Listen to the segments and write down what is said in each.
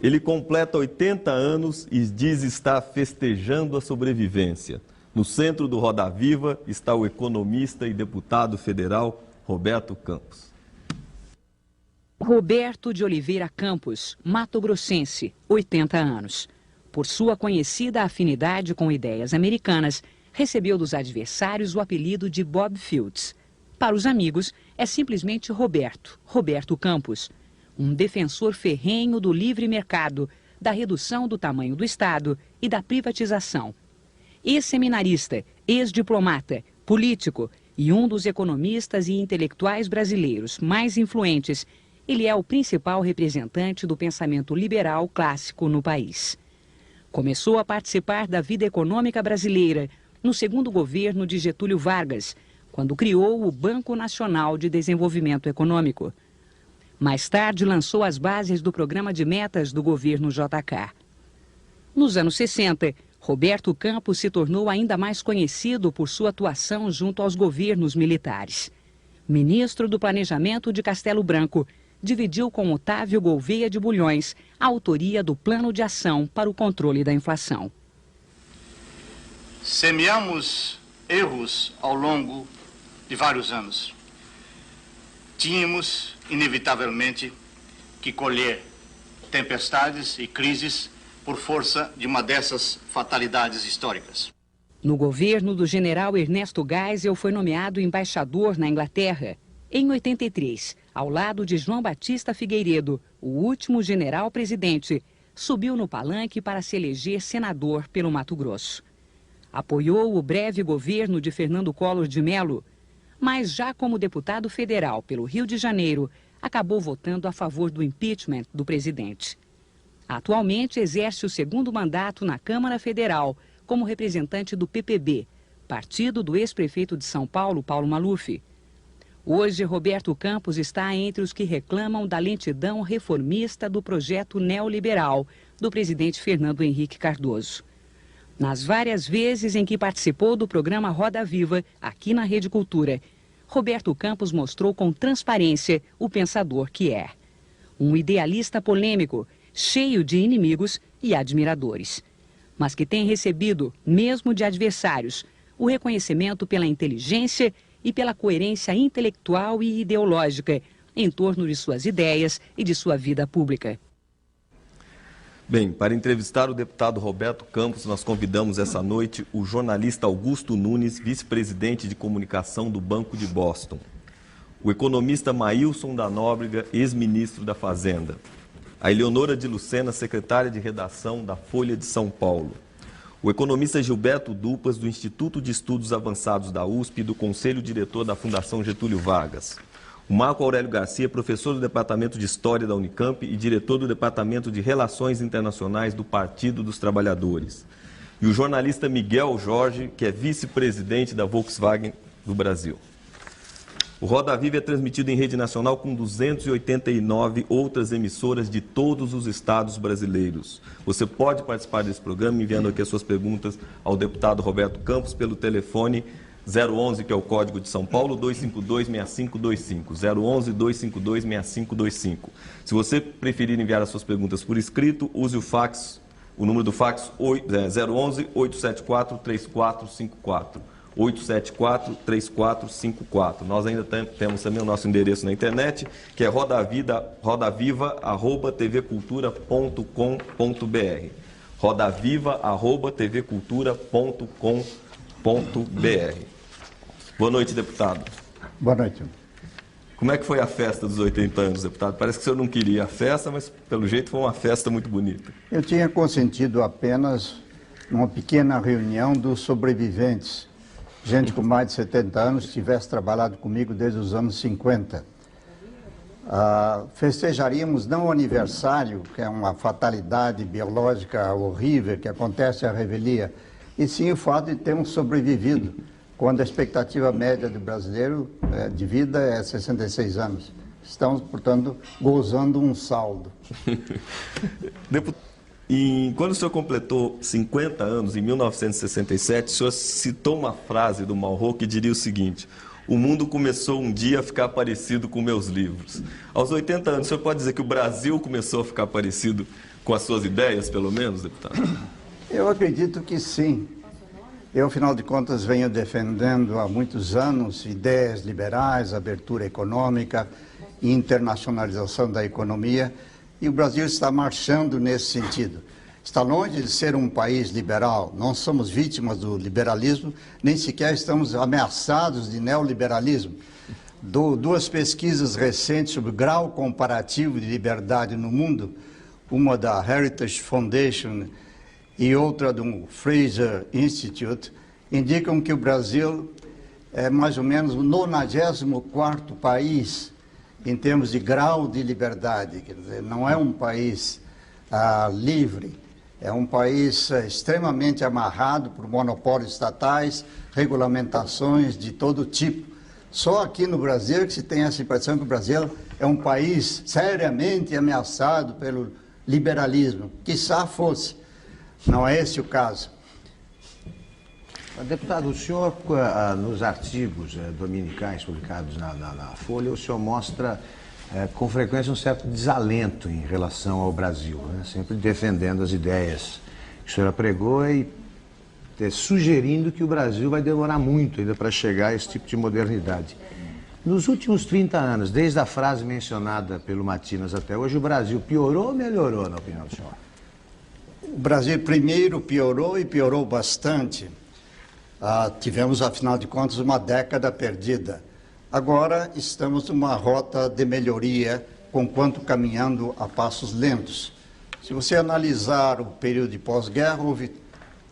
Ele completa 80 anos e diz estar festejando a sobrevivência. No centro do Roda Viva está o economista e deputado federal Roberto Campos. Roberto de Oliveira Campos, mato-grossense, 80 anos. Por sua conhecida afinidade com ideias americanas, recebeu dos adversários o apelido de Bob Fields. Para os amigos, é simplesmente Roberto Campos, um defensor ferrenho do livre mercado, da redução do tamanho do Estado e da privatização. Ex-seminarista, ex-diplomata, político e um dos economistas e intelectuais brasileiros mais influentes, ele é o principal representante do pensamento liberal clássico no país. Começou a participar da vida econômica brasileira no segundo governo de Getúlio Vargas, quando criou o Banco Nacional de Desenvolvimento Econômico. Mais tarde, lançou as bases do programa de metas do governo JK. Nos anos 60, Roberto Campos se tornou ainda mais conhecido por sua atuação junto aos governos militares. Ministro do Planejamento de Castelo Branco, dividiu com Otávio Gouvêa de Bulhões a autoria do Plano de Ação para o Controle da Inflação. Semeamos erros ao longo de vários anos. Tínhamos, inevitavelmente, que colher tempestades e crises por força de uma dessas fatalidades históricas. No governo do general Ernesto Geisel, foi nomeado embaixador na Inglaterra. Em 83, ao lado de João Batista Figueiredo, o último general-presidente, subiu no palanque para se eleger senador pelo Mato Grosso. Apoiou o breve governo de Fernando Collor de Mello, mas já como deputado federal pelo Rio de Janeiro, acabou votando a favor do impeachment do presidente. Atualmente exerce o segundo mandato na Câmara Federal como representante do PPB, partido do ex-prefeito de São Paulo, Paulo Maluf. Hoje, Roberto Campos está entre os que reclamam da lentidão reformista do projeto neoliberal do presidente Fernando Henrique Cardoso. Nas várias vezes em que participou do programa Roda Viva, aqui na Rede Cultura, Roberto Campos mostrou com transparência o pensador que é. Um idealista polêmico, cheio de inimigos e admiradores, mas que tem recebido, mesmo de adversários, o reconhecimento pela inteligência e pela coerência intelectual e ideológica em torno de suas ideias e de sua vida pública. Bem, para entrevistar o deputado Roberto Campos, nós convidamos essa noite o jornalista Augusto Nunes, vice-presidente de comunicação do Banco de Boston, o economista Maílson da Nóbrega, ex-ministro da Fazenda, a Eleonora de Lucena, secretária de redação da Folha de São Paulo, o economista Gilberto Dupas, do Instituto de Estudos Avançados da USP e do Conselho Diretor da Fundação Getúlio Vargas, o Marco Aurélio Garcia, professor do Departamento de História da Unicamp e diretor do Departamento de Relações Internacionais do Partido dos Trabalhadores, e o jornalista Miguel Jorge, que é vice-presidente da Volkswagen do Brasil. O Roda Viva é transmitido em rede nacional com 289 outras emissoras de todos os estados brasileiros. Você pode participar desse programa enviando aqui as suas perguntas ao deputado Roberto Campos pelo telefone 011, que é o código de São Paulo, 252-6525. 011-252-6525. Se você preferir enviar as suas perguntas por escrito, use o fax, o número do fax 011-874-3454. 874-3454. Nós ainda temos também o nosso endereço na internet, que é rodaviva@tvcultura.com.br. rodaviva@tvcultura.com.br. Boa noite, deputado. Boa noite. Como é que foi a festa dos 80 anos, deputado? Parece que o senhor não queria a festa, mas pelo jeito foi uma festa muito bonita. Eu tinha consentido apenas uma pequena reunião dos sobreviventes. Gente com mais de 70 anos tivesse trabalhado comigo desde os anos 50. Festejaríamos não o aniversário, que é uma fatalidade biológica horrível que acontece à revelia, e sim o fato de termos sobrevivido, quando a expectativa média do brasileiro de vida é 66 anos. Estamos, portanto, gozando um saldo. E quando o senhor completou 50 anos, em 1967, o senhor citou uma frase do Malraux que diria o seguinte: o mundo começou um dia a ficar parecido com meus livros. Aos 80 anos, o senhor pode dizer que o Brasil começou a ficar parecido com as suas ideias, pelo menos, deputado? Eu acredito que sim. Eu, afinal de contas, venho defendendo há muitos anos ideias liberais, abertura econômica, internacionalização da economia, e o Brasil está marchando nesse sentido. Está longe de ser um país liberal, não somos vítimas do liberalismo, nem sequer estamos ameaçados de neoliberalismo. Duas pesquisas recentes sobre o grau comparativo de liberdade no mundo, uma da Heritage Foundation e outra do Fraser Institute, indicam que o Brasil é mais ou menos o 94º país em termos de grau de liberdade. Quer dizer, não é um país livre, é um país extremamente amarrado por monopólios estatais, regulamentações de todo tipo. Só aqui no Brasil que se tem essa impressão que o Brasil é um país seriamente ameaçado pelo liberalismo. Quiçá fosse. Não é esse o caso. Deputado, o senhor, nos artigos dominicais publicados na Folha, o senhor mostra com frequência um certo desalento em relação ao Brasil, né? Sempre defendendo as ideias que o senhor pregou e sugerindo que o Brasil vai demorar muito ainda para chegar a esse tipo de modernidade. Nos últimos 30 anos, desde a frase mencionada pelo Matinas até hoje, o Brasil piorou ou melhorou, na opinião do senhor? O Brasil primeiro piorou e piorou bastante. Tivemos, afinal de contas, uma década perdida. Agora estamos numa rota de melhoria, conquanto caminhando a passos lentos. Se você analisar o período de pós-guerra, houve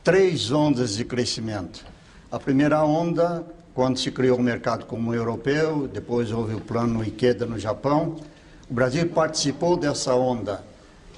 3 ondas de crescimento. A primeira onda, quando se criou o mercado comum europeu, depois houve o plano Ikeda no Japão. O Brasil participou dessa onda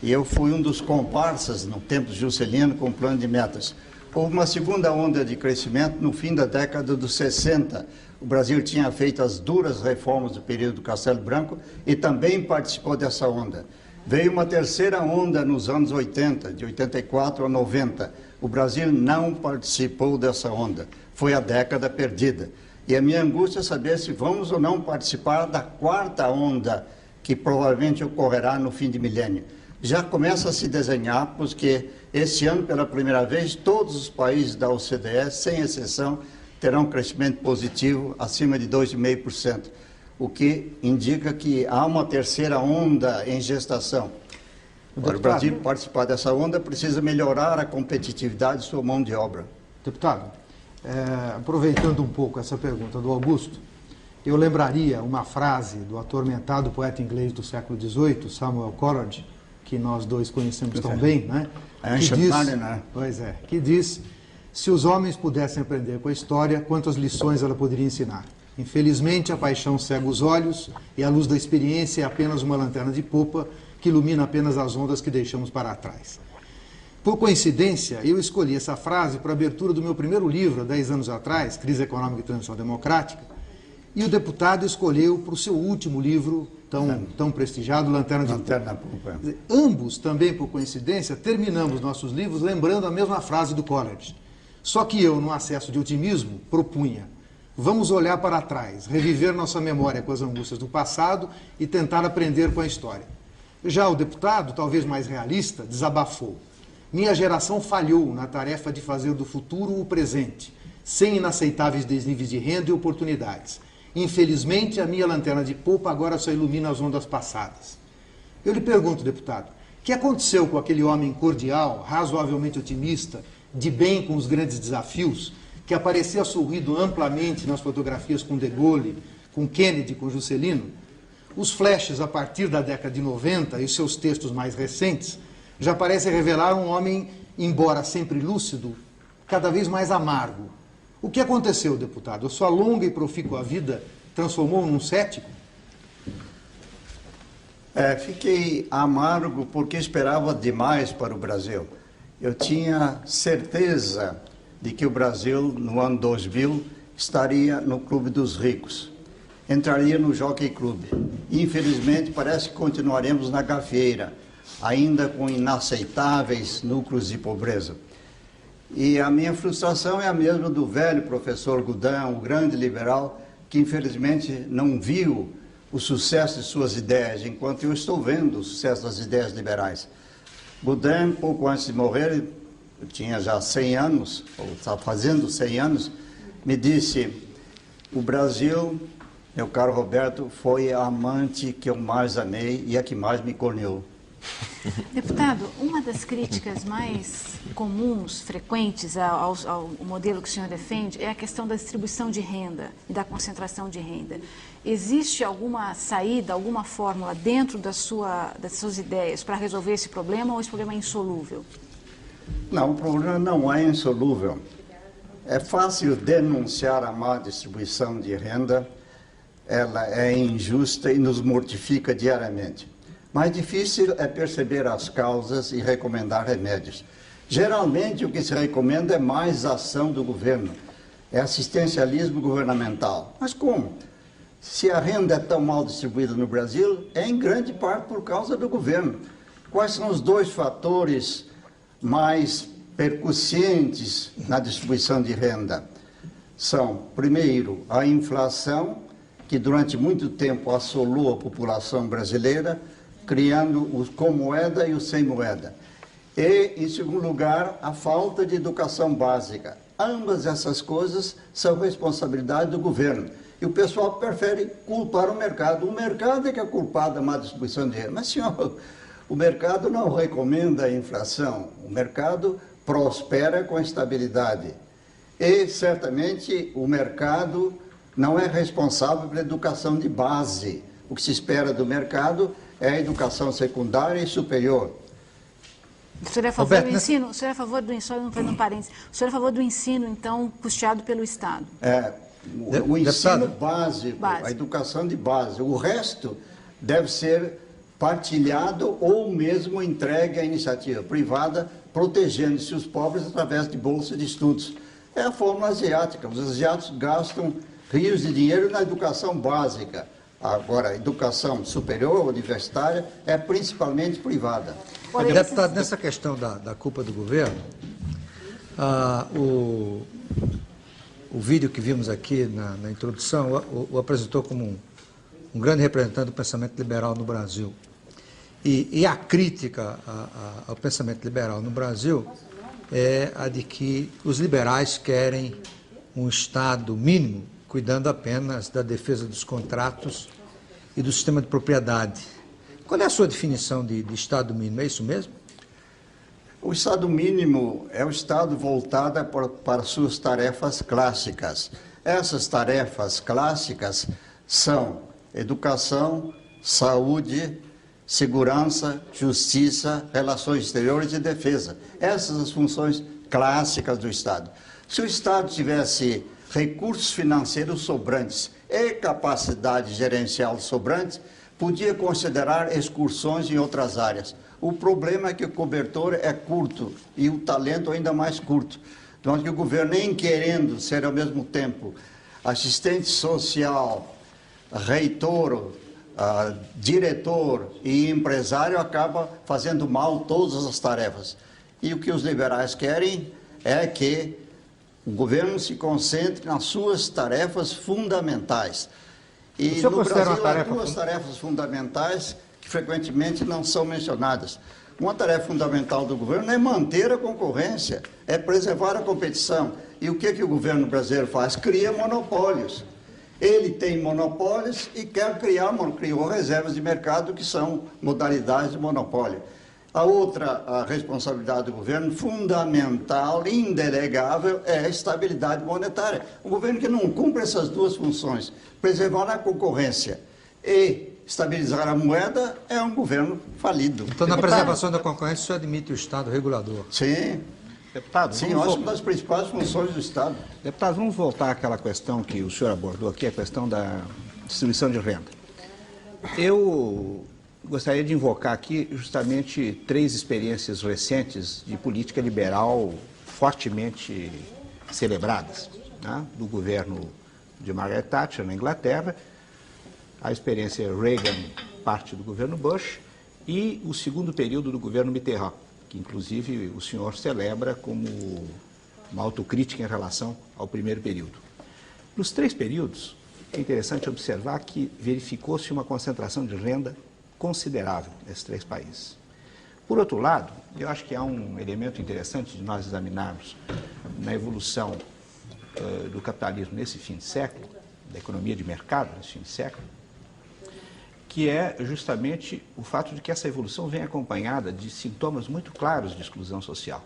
e eu fui um dos comparsas no tempo Juscelino com o plano de metas. Houve uma segunda onda de crescimento no fim da década dos 60. O Brasil tinha feito as duras reformas do período do Castelo Branco e também participou dessa onda. Veio uma terceira onda nos anos 80, de 84 a 90. O Brasil não participou dessa onda. Foi a década perdida. E a minha angústia é saber se vamos ou não participar da quarta onda, que provavelmente ocorrerá no fim de milênio. Já começa a se desenhar, porque esse ano, pela primeira vez, todos os países da OCDE, sem exceção, terão um crescimento positivo acima de 2,5%, o que indica que há uma terceira onda em gestação. Para o Brasil participar dessa onda, precisa melhorar a competitividade de sua mão de obra. Deputado, aproveitando um pouco essa pergunta do Augusto, eu lembraria uma frase do atormentado poeta inglês do século XVIII, Samuel Coleridge, que nós dois conhecemos tão bem, né? Que diz: se os homens pudessem aprender com a história, quantas lições ela poderia ensinar. Infelizmente, a paixão cega os olhos e a luz da experiência é apenas uma lanterna de popa que ilumina apenas as ondas que deixamos para trás. Por coincidência, eu escolhi essa frase para a abertura do meu primeiro livro, há 10 anos atrás, Crise Econômica e Transição Democrática, e o deputado escolheu para o seu último livro, tão prestigiado, Lanterna de Popa. Ambos, também por coincidência, terminamos nossos livros lembrando a mesma frase do Coleridge. Só que eu, num acesso de otimismo, propunha: vamos olhar para trás, reviver nossa memória com as angústias do passado e tentar aprender com a história. Já o deputado, talvez mais realista, desabafou: minha geração falhou na tarefa de fazer do futuro o presente, sem inaceitáveis desníveis de renda e oportunidades. Infelizmente, a minha lanterna de popa agora só ilumina as ondas passadas. Eu lhe pergunto, deputado, o que aconteceu com aquele homem cordial, razoavelmente otimista, de bem com os grandes desafios, que aparecia sorrindo amplamente nas fotografias com De Gaulle, com Kennedy, com Juscelino? Os flashes a partir da década de 90 e seus textos mais recentes já parecem revelar um homem, embora sempre lúcido, cada vez mais amargo. O que aconteceu, deputado? A sua longa e profícua vida transformou num cético? Fiquei amargo porque esperava demais para o Brasil. Eu tinha certeza de que o Brasil, no ano 2000, estaria no Clube dos Ricos. Entraria no Jockey Club. Infelizmente, parece que continuaremos na gafieira, ainda com inaceitáveis núcleos de pobreza. E a minha frustração é a mesma do velho professor Goudin, o grande liberal, que infelizmente não viu o sucesso de suas ideias, enquanto eu estou vendo o sucesso das ideias liberais. Boudin, pouco antes de morrer, eu tinha já 100 anos, ou está fazendo 100 anos, me disse: o Brasil, meu caro Roberto, foi a amante que eu mais amei e a que mais me corneou. Deputado, uma das críticas mais comuns, frequentes ao modelo que o senhor defende é a questão da distribuição de renda e da concentração de renda. Existe alguma saída, alguma fórmula dentro das suas ideias para resolver esse problema, ou esse problema é insolúvel? Não, o problema não é insolúvel. É fácil denunciar a má distribuição de renda, ela é injusta e nos mortifica diariamente. Mais difícil é perceber as causas e recomendar remédios. Geralmente o que se recomenda é mais ação do governo, é assistencialismo governamental. Mas como? Se a renda é tão mal distribuída no Brasil, é em grande parte por causa do governo. Quais são os dois fatores mais percussientes na distribuição de renda? São, primeiro, a inflação, que durante muito tempo assolou a população brasileira, criando os com moeda e os sem moeda. E, em segundo lugar, a falta de educação básica. Ambas essas coisas são responsabilidade do governo. E o pessoal prefere culpar o mercado. O mercado é que é culpado da má distribuição de renda. Mas, senhor, o mercado não recomenda a inflação. O mercado prospera com estabilidade. E, certamente, o mercado não é responsável pela educação de base. O que se espera do mercado é a educação secundária e superior. O senhor é a favor do ensino? O senhor é a favor do ensino, não fazendo um parênteses. O senhor é a favor do ensino, então, custeado pelo Estado? O ensino básico, a educação de base. O resto deve ser partilhado ou mesmo entregue à iniciativa privada, protegendo-se os pobres através de bolsa de estudos. É a fórmula asiática. Os asiáticos gastam rios de dinheiro na educação básica. Agora, a educação superior, universitária, é principalmente privada. Deputado, nessa questão da culpa do governo, o vídeo que vimos aqui na introdução o apresentou como um grande representante do pensamento liberal no Brasil. E a crítica ao pensamento liberal no Brasil é a de que os liberais querem um Estado mínimo, cuidando apenas da defesa dos contratos e do sistema de propriedade. Qual é a sua definição de Estado mínimo? É isso mesmo? O Estado mínimo é o Estado voltado para suas tarefas clássicas. Essas tarefas clássicas são educação, saúde, segurança, justiça, relações exteriores e defesa. Essas são as funções clássicas do Estado. Se o Estado tivesse recursos financeiros sobrantes e capacidade gerencial sobrante, podia considerar excursões em outras áreas. O problema é que o cobertor é curto e o talento ainda mais curto. Então, que o governo, nem querendo ser ao mesmo tempo assistente social, reitor, diretor e empresário, acaba fazendo mal todas as tarefas. E o que os liberais querem é que o governo se concentre nas suas tarefas fundamentais. E no Brasil há duas tarefas fundamentais que frequentemente não são mencionadas. Uma tarefa fundamental do governo é manter a concorrência, é preservar a competição. E o que o governo brasileiro faz? Cria monopólios. Ele tem monopólios e criou reservas de mercado, que são modalidades de monopólio. A responsabilidade do governo, fundamental, indelegável, é a estabilidade monetária. Um governo que não cumpre essas duas funções, preservar a concorrência e estabilizar a moeda, é um governo falido. Então, na preservação da concorrência, o senhor admite o Estado regulador? Sim. Deputado, sim, eu acho uma das principais funções do Estado. Deputado, vamos voltar àquela questão que o senhor abordou aqui, a questão da distribuição de renda. Eu gostaria de invocar aqui justamente 3 experiências recentes de política liberal fortemente celebradas, né? Do governo de Margaret Thatcher na Inglaterra, a experiência Reagan, parte do governo Bush, e o segundo período do governo Mitterrand, que inclusive o senhor celebra como uma autocrítica em relação ao primeiro período. Nos 3 períodos, é interessante observar que verificou-se uma concentração de renda considerável nesses 3 países. Por outro lado, eu acho que há um elemento interessante de nós examinarmos na evolução do capitalismo nesse fim de século, da economia de mercado nesse fim de século, que é justamente o fato de que essa evolução vem acompanhada de sintomas muito claros de exclusão social.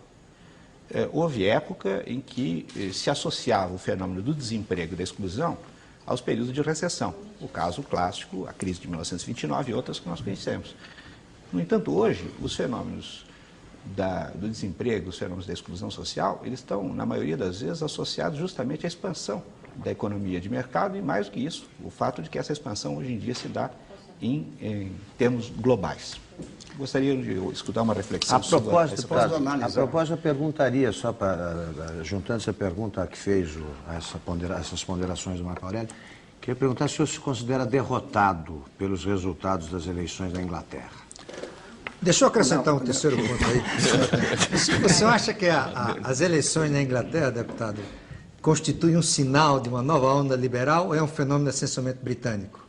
Houve época em que se associava o fenômeno do desemprego e da exclusão aos períodos de recessão. O caso clássico, a crise de 1929 e outras que nós conhecemos. No entanto, hoje, os fenômenos do desemprego, os fenômenos da exclusão social, eles estão, na maioria das vezes, associados justamente à expansão da economia de mercado e, mais do que isso, o fato de que essa expansão hoje em dia se dá em termos globais. Gostaria de escutar uma reflexão sobre essa propósito, eu perguntaria, só para, juntando essa pergunta que fez essas ponderações do Marco Aurélio, queria perguntar se o senhor se considera derrotado pelos resultados das eleições da Inglaterra. Deixa eu acrescentar um terceiro ponto aí. O senhor acha que as eleições na Inglaterra, deputado, constituem um sinal de uma nova onda liberal ou é um fenômeno essencialmente britânico?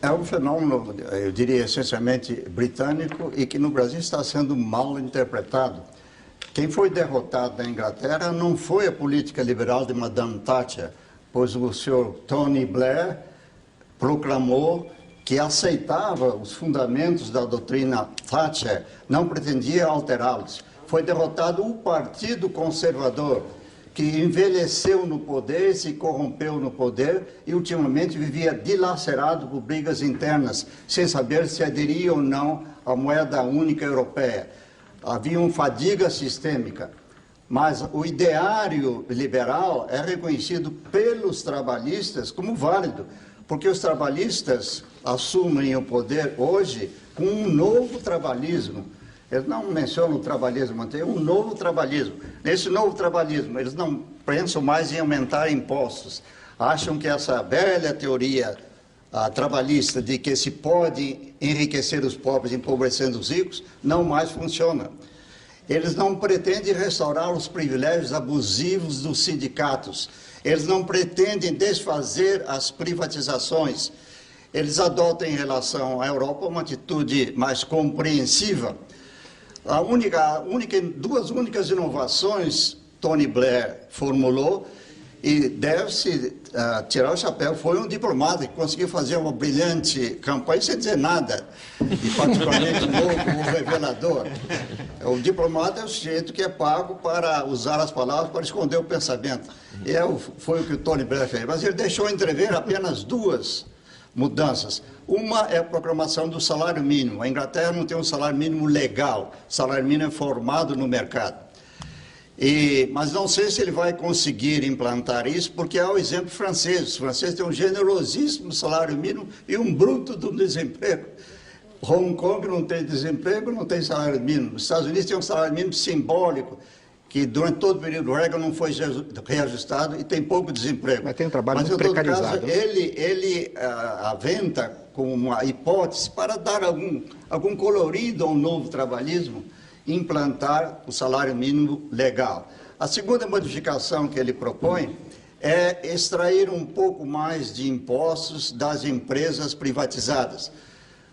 É um fenômeno, eu diria, essencialmente britânico e que no Brasil está sendo mal interpretado. Quem foi derrotado na Inglaterra não foi a política liberal de Madame Thatcher, pois o senhor Tony Blair proclamou que aceitava os fundamentos da doutrina Thatcher, não pretendia alterá-los. Foi derrotado o Partido Conservador, que envelheceu no poder, se corrompeu no poder e ultimamente vivia dilacerado por brigas internas, sem saber se aderia ou não à moeda única europeia. Havia uma fadiga sistêmica, mas o ideário liberal é reconhecido pelos trabalhistas como válido, porque os trabalhistas assumem o poder hoje com um novo trabalhismo. Eles não mencionam o trabalhismo, tem um novo trabalhismo. Nesse novo trabalhismo, eles não pensam mais em aumentar impostos. Acham que essa velha teoria trabalhista de que se pode enriquecer os pobres empobrecendo os ricos, não mais funciona. Eles não pretendem restaurar os privilégios abusivos dos sindicatos. Eles não pretendem desfazer as privatizações. Eles adotam em relação à Europa uma atitude mais compreensiva. Duas únicas inovações Tony Blair formulou e deve-se tirar o chapéu. Foi um diplomata que conseguiu fazer uma brilhante campanha sem dizer nada, e particularmente louco, um revelador. O diplomata é o sujeito que é pago para usar as palavras para esconder o pensamento. E foi o que o Tony Blair fez. Mas ele deixou entrever apenas duas mudanças. Uma é a proclamação do salário mínimo. A Inglaterra não tem um salário mínimo legal. O salário mínimo é formado no mercado. Mas não sei se ele vai conseguir implantar isso, porque há o exemplo francês. Os franceses têm um generosíssimo salário mínimo e um bruto do desemprego. Hong Kong não tem desemprego, não tem salário mínimo. Os Estados Unidos têm um salário mínimo simbólico, que durante todo o período Reagan não foi reajustado e tem pouco desemprego. Mas tem um trabalho muito precarizado. Caso, ele aventa como uma hipótese para dar algum colorido ao novo trabalhismo, implantar o salário mínimo legal. A segunda modificação que ele propõe é extrair um pouco mais de impostos das empresas privatizadas.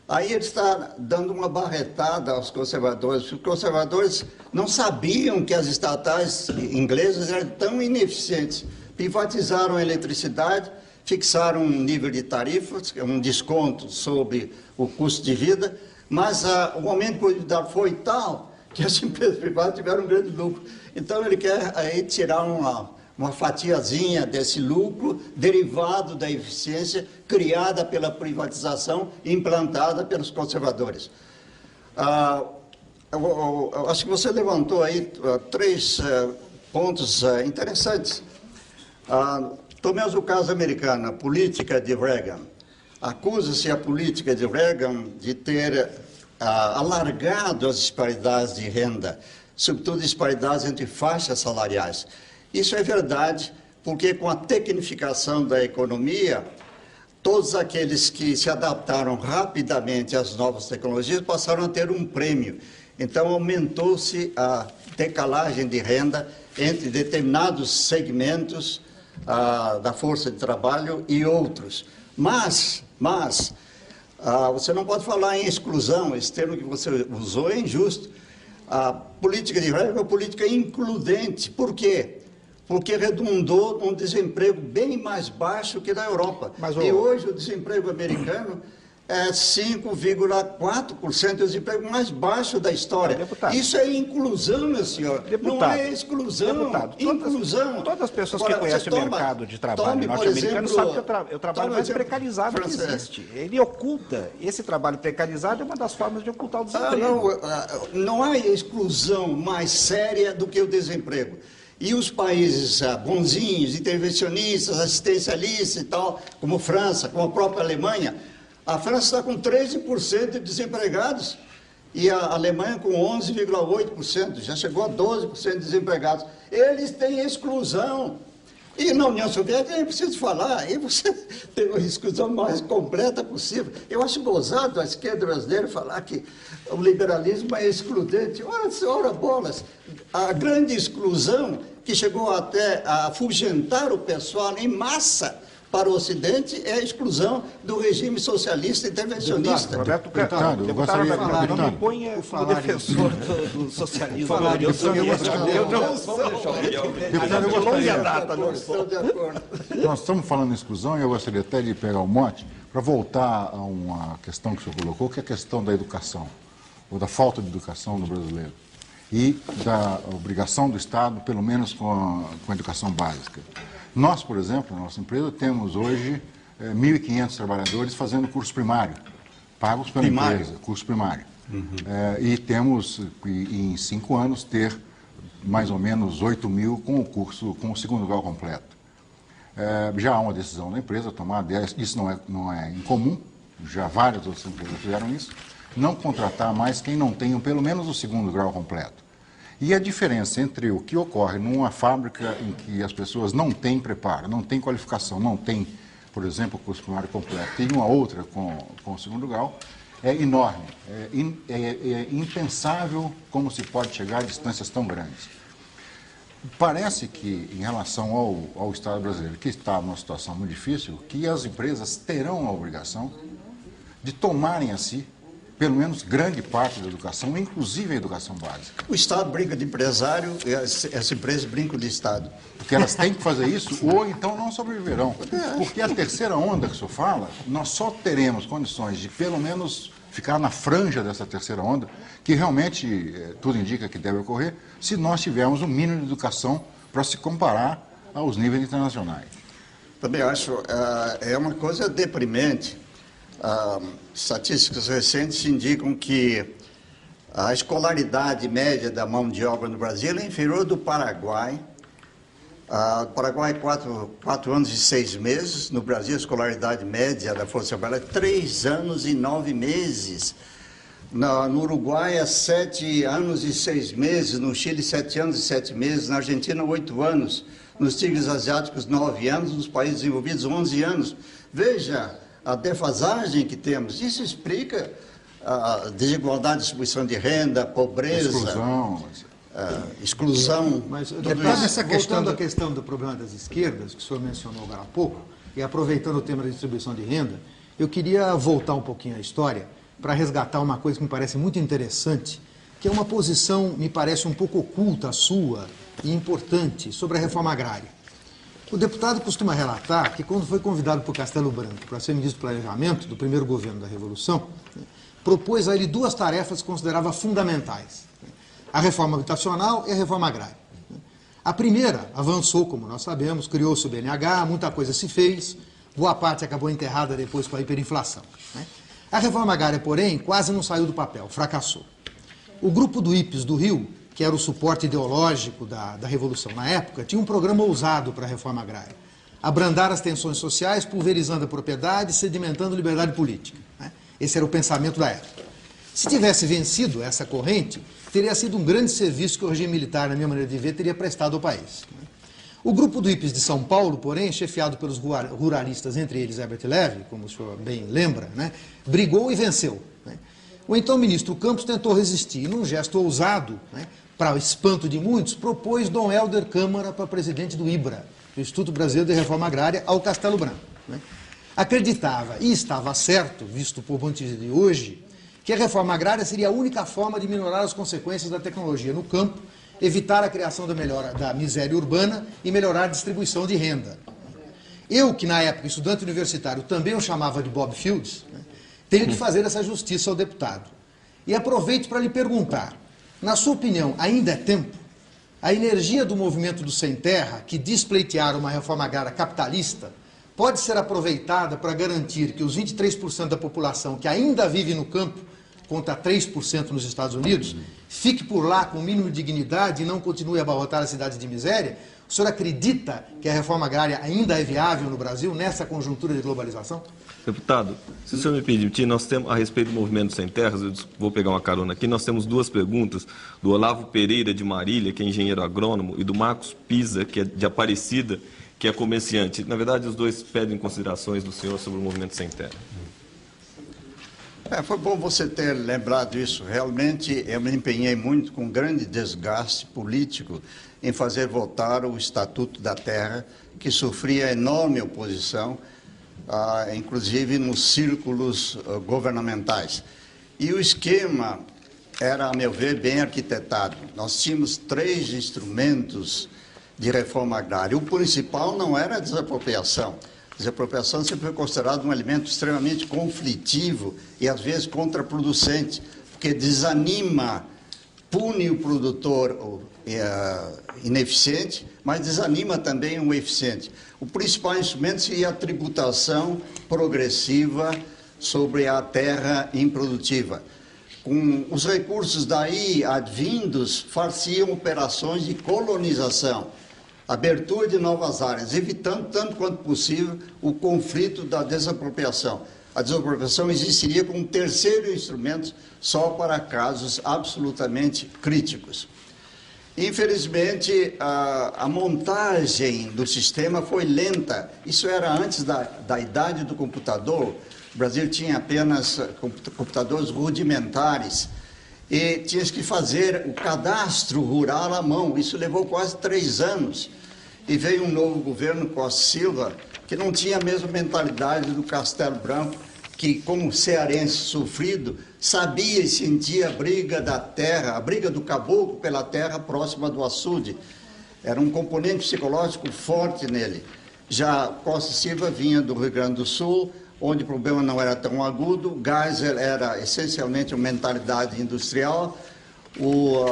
Aí ele está dando uma barretada aos conservadores. Os conservadores não sabiam que as estatais inglesas eram tão ineficientes. Privatizaram a eletricidade, fixaram um nível de tarifas, um desconto sobre o custo de vida, mas o aumento de produtividade foi tal que as empresas privadas tiveram um grande lucro. Então ele quer aí tirar uma fatiazinha desse lucro derivado da eficiência criada pela privatização implantada pelos conservadores. Eu acho que você levantou aí três pontos interessantes. Tomemos o caso americano, a política de Reagan. Acusa-se a política de Reagan de ter alargado as disparidades de renda, sobretudo disparidades entre faixas salariais. Isso é verdade, porque com a tecnificação da economia, todos aqueles que se adaptaram rapidamente às novas tecnologias passaram a ter um prêmio. Então, aumentou-se a decalagem de renda entre determinados segmentos da força de trabalho e outros. Mas Você não pode falar em exclusão, esse termo que você usou é injusto. A política de renda é uma política includente. Por quê? Porque redundou num desemprego bem mais baixo que na Europa. E hoje o desemprego americano é 5,4%, o desemprego mais baixo da história. Deputado, isso é inclusão, meu senhor. Deputado, não é exclusão. Deputado, inclusão. Todas as pessoas que conhecem o mercado de trabalho norte-americano sabem que o trabalho mais precarizado que existe. Ele oculta. Esse trabalho precarizado é uma das formas de ocultar o desemprego. Não há exclusão mais séria do que o desemprego. E os países bonzinhos, intervencionistas, assistencialistas e tal, como França, como a própria Alemanha, a França está com 13% de desempregados e a Alemanha com 11,8%, já chegou a 12% de desempregados. Eles têm exclusão. E na União Soviética, nem preciso falar, aí você tem a exclusão mais completa possível. Eu acho gozado a esquerda brasileira falar que o liberalismo é excludente. Ora bolas, a grande exclusão que chegou até a afugentar o pessoal em massa para o Ocidente é a exclusão do regime socialista intervencionista. Deputado, não me ponha como defensor do socialismo. Nós estamos falando em exclusão e eu gostaria até de pegar o mote para voltar a uma questão que o senhor colocou, que é a questão da educação, ou da falta de educação no brasileiro, e da obrigação do Estado, pelo menos com a educação básica. Nós, por exemplo, na nossa empresa, temos hoje 1.500 trabalhadores fazendo curso primário, pagos pela empresa, curso primário. E temos, em 5 anos, ter mais ou menos 8.000 com o curso, com o segundo grau completo. Já há uma decisão da empresa tomada, isso não é incomum, já várias outras empresas fizeram isso, não contratar mais quem não tenha pelo menos o segundo grau completo. E a diferença entre o que ocorre numa fábrica em que as pessoas não têm preparo, não têm qualificação, não têm, por exemplo, o curso primário completo, e uma outra com o segundo grau, é enorme. É impensável como se pode chegar a distâncias tão grandes. Parece que, em relação ao Estado brasileiro, que está numa situação muito difícil, que as empresas terão a obrigação de tomarem a si pelo menos grande parte da educação, inclusive a educação básica. O Estado brinca de empresário e as empresas brincam de Estado. Porque elas têm que fazer isso ou então não sobreviverão. Porque a terceira onda que o senhor fala, nós só teremos condições de pelo menos ficar na franja dessa terceira onda, que realmente tudo indica que deve ocorrer, se nós tivermos um mínimo de educação para se comparar aos níveis internacionais. Também acho, é uma coisa deprimente. Estatísticas recentes indicam que a escolaridade média da mão de obra no Brasil é inferior do Paraguai. O Paraguai é 4 anos e 6 meses. No Brasil, a escolaridade média da Força de Trabalho é 3 anos e 9 meses. No Uruguai, é 7 anos e 6 meses. No Chile, 7 anos e 7 meses. Na Argentina, 8 anos. Nos tigres asiáticos, 9 anos. Nos países desenvolvidos, 11 anos. Veja a defasagem que temos. Isso explica a desigualdade de distribuição de renda, pobreza, exclusão. Mas, deputado, voltando à questão do problema das esquerdas, que o senhor mencionou agora há pouco, e aproveitando o tema da distribuição de renda, eu queria voltar um pouquinho à história para resgatar uma coisa que me parece muito interessante, que é uma posição, me parece, um pouco oculta, sua, e importante, sobre a reforma agrária. O deputado costuma relatar que, quando foi convidado por Castelo Branco para ser ministro do Planejamento do primeiro governo da Revolução, propôs a ele 2 tarefas que considerava fundamentais: a reforma habitacional e a reforma agrária. A primeira avançou, como nós sabemos, criou-se o BNH, muita coisa se fez, boa parte acabou enterrada depois com a hiperinflação. A reforma agrária, porém, quase não saiu do papel, fracassou. O grupo do IPES do Rio, que era o suporte ideológico da Revolução na época, tinha um programa ousado para a reforma agrária: abrandar as tensões sociais, pulverizando a propriedade, sedimentando a liberdade política. Esse era o pensamento da época. Se tivesse vencido essa corrente, teria sido um grande serviço que o regime militar, na minha maneira de ver, teria prestado ao país. O grupo do IPES de São Paulo, porém, chefiado pelos ruralistas, entre eles Herbert Levy, como o senhor bem lembra, brigou e venceu. O então ministro Campos tentou resistir e, num gesto ousado, para o espanto de muitos, propôs Dom Helder Câmara para presidente do IBRA, do Instituto Brasileiro de Reforma Agrária, ao Castelo Branco. acreditava, e estava certo, visto por ponto de vista de hoje, que a reforma agrária seria a única forma de minorar as consequências da tecnologia no campo, evitar a criação da miséria urbana e melhorar a distribuição de renda. Eu, que na época, estudante universitário, também o chamava de Bob Fields, né, tenho que fazer essa justiça ao deputado. E aproveito para lhe perguntar, na sua opinião, ainda é tempo? A energia do movimento do Sem Terra, que diz pleitear uma reforma agrária capitalista, pode ser aproveitada para garantir que os 23% da população que ainda vive no campo, contra 3% nos Estados Unidos, fique por lá com o mínimo de dignidade e não continue a abarrotar as cidades de miséria? O senhor acredita que a reforma agrária ainda é viável no Brasil, nessa conjuntura de globalização? Deputado, se o senhor me permitir, nós temos, a respeito do movimento Sem Terras, eu vou pegar uma carona aqui, nós temos duas perguntas, do Olavo Pereira de Marília, que é engenheiro agrônomo, e do Marcos Pisa, que é de Aparecida, que é comerciante. Na verdade, os dois pedem considerações do senhor sobre o movimento Sem Terra. Foi bom você ter lembrado isso. Realmente, eu me empenhei muito, com grande desgaste político, em fazer votar o Estatuto da Terra, que sofria enorme oposição, inclusive nos círculos governamentais. E o esquema era, a meu ver, bem arquitetado. Nós tínhamos 3 instrumentos de reforma agrária. O principal não era a desapropriação. A desapropriação sempre foi considerado um elemento extremamente conflitivo e, às vezes, contraproducente, porque desanima, pune o produtor ineficiente, mas desanima também o eficiente. O principal instrumento seria a tributação progressiva sobre a terra improdutiva. Com os recursos daí advindos, faziam operações de colonização, abertura de novas áreas, evitando, tanto quanto possível, o conflito da desapropriação. A desapropriação existiria como um terceiro instrumento só para casos absolutamente críticos. Infelizmente, a montagem do sistema foi lenta. Isso era antes da idade do computador. O Brasil tinha apenas computadores rudimentares e tinha que fazer o cadastro rural à mão. Isso levou quase 3 anos. E veio um novo governo, Costa Silva, que não tinha a mesma mentalidade do Castelo Branco, que, como cearense sofrido, sabia e sentia a briga da terra, a briga do caboclo pela terra próxima do açude. Era um componente psicológico forte nele. Já Costa Silva vinha do Rio Grande do Sul, onde o problema não era tão agudo. Geisel era essencialmente uma mentalidade industrial. O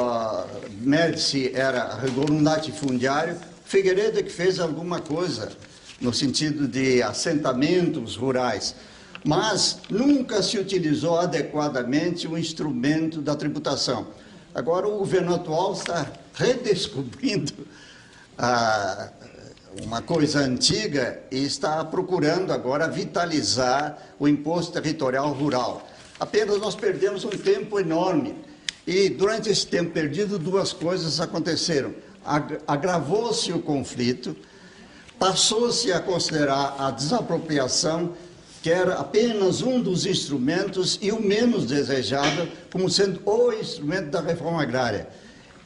Médici era rigor um latifundiário. Figueiredo é que fez alguma coisa no sentido de assentamentos rurais, mas nunca se utilizou adequadamente o instrumento da tributação. Agora o governo atual está redescobrindo uma coisa antiga e está procurando agora vitalizar o imposto territorial rural. Apenas nós perdemos um tempo enorme e durante esse tempo perdido 2 coisas aconteceram. Agravou-se o conflito, passou-se a considerar a desapropriação, que era apenas um dos instrumentos e o menos desejável, como sendo o instrumento da reforma agrária.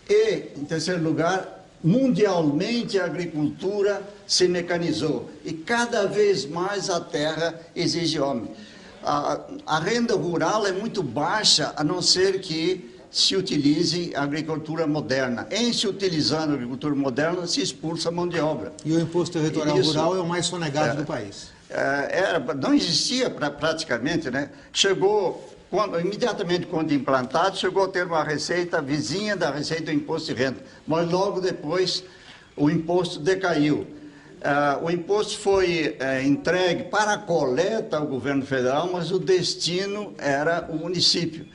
E, em terceiro lugar, mundialmente a agricultura se mecanizou e cada vez mais a terra exige homem. A renda rural é muito baixa, a não ser que se utilize a agricultura moderna. Em se utilizando a agricultura moderna, se expulsa a mão de obra. E o imposto territorial rural é o mais sonegado do país. Não existia praticamente, né? Chegou, imediatamente quando implantado, chegou a ter uma receita vizinha da receita do imposto de renda, mas logo depois o imposto decaiu. O imposto foi entregue para a coleta ao governo federal, mas o destino era o município.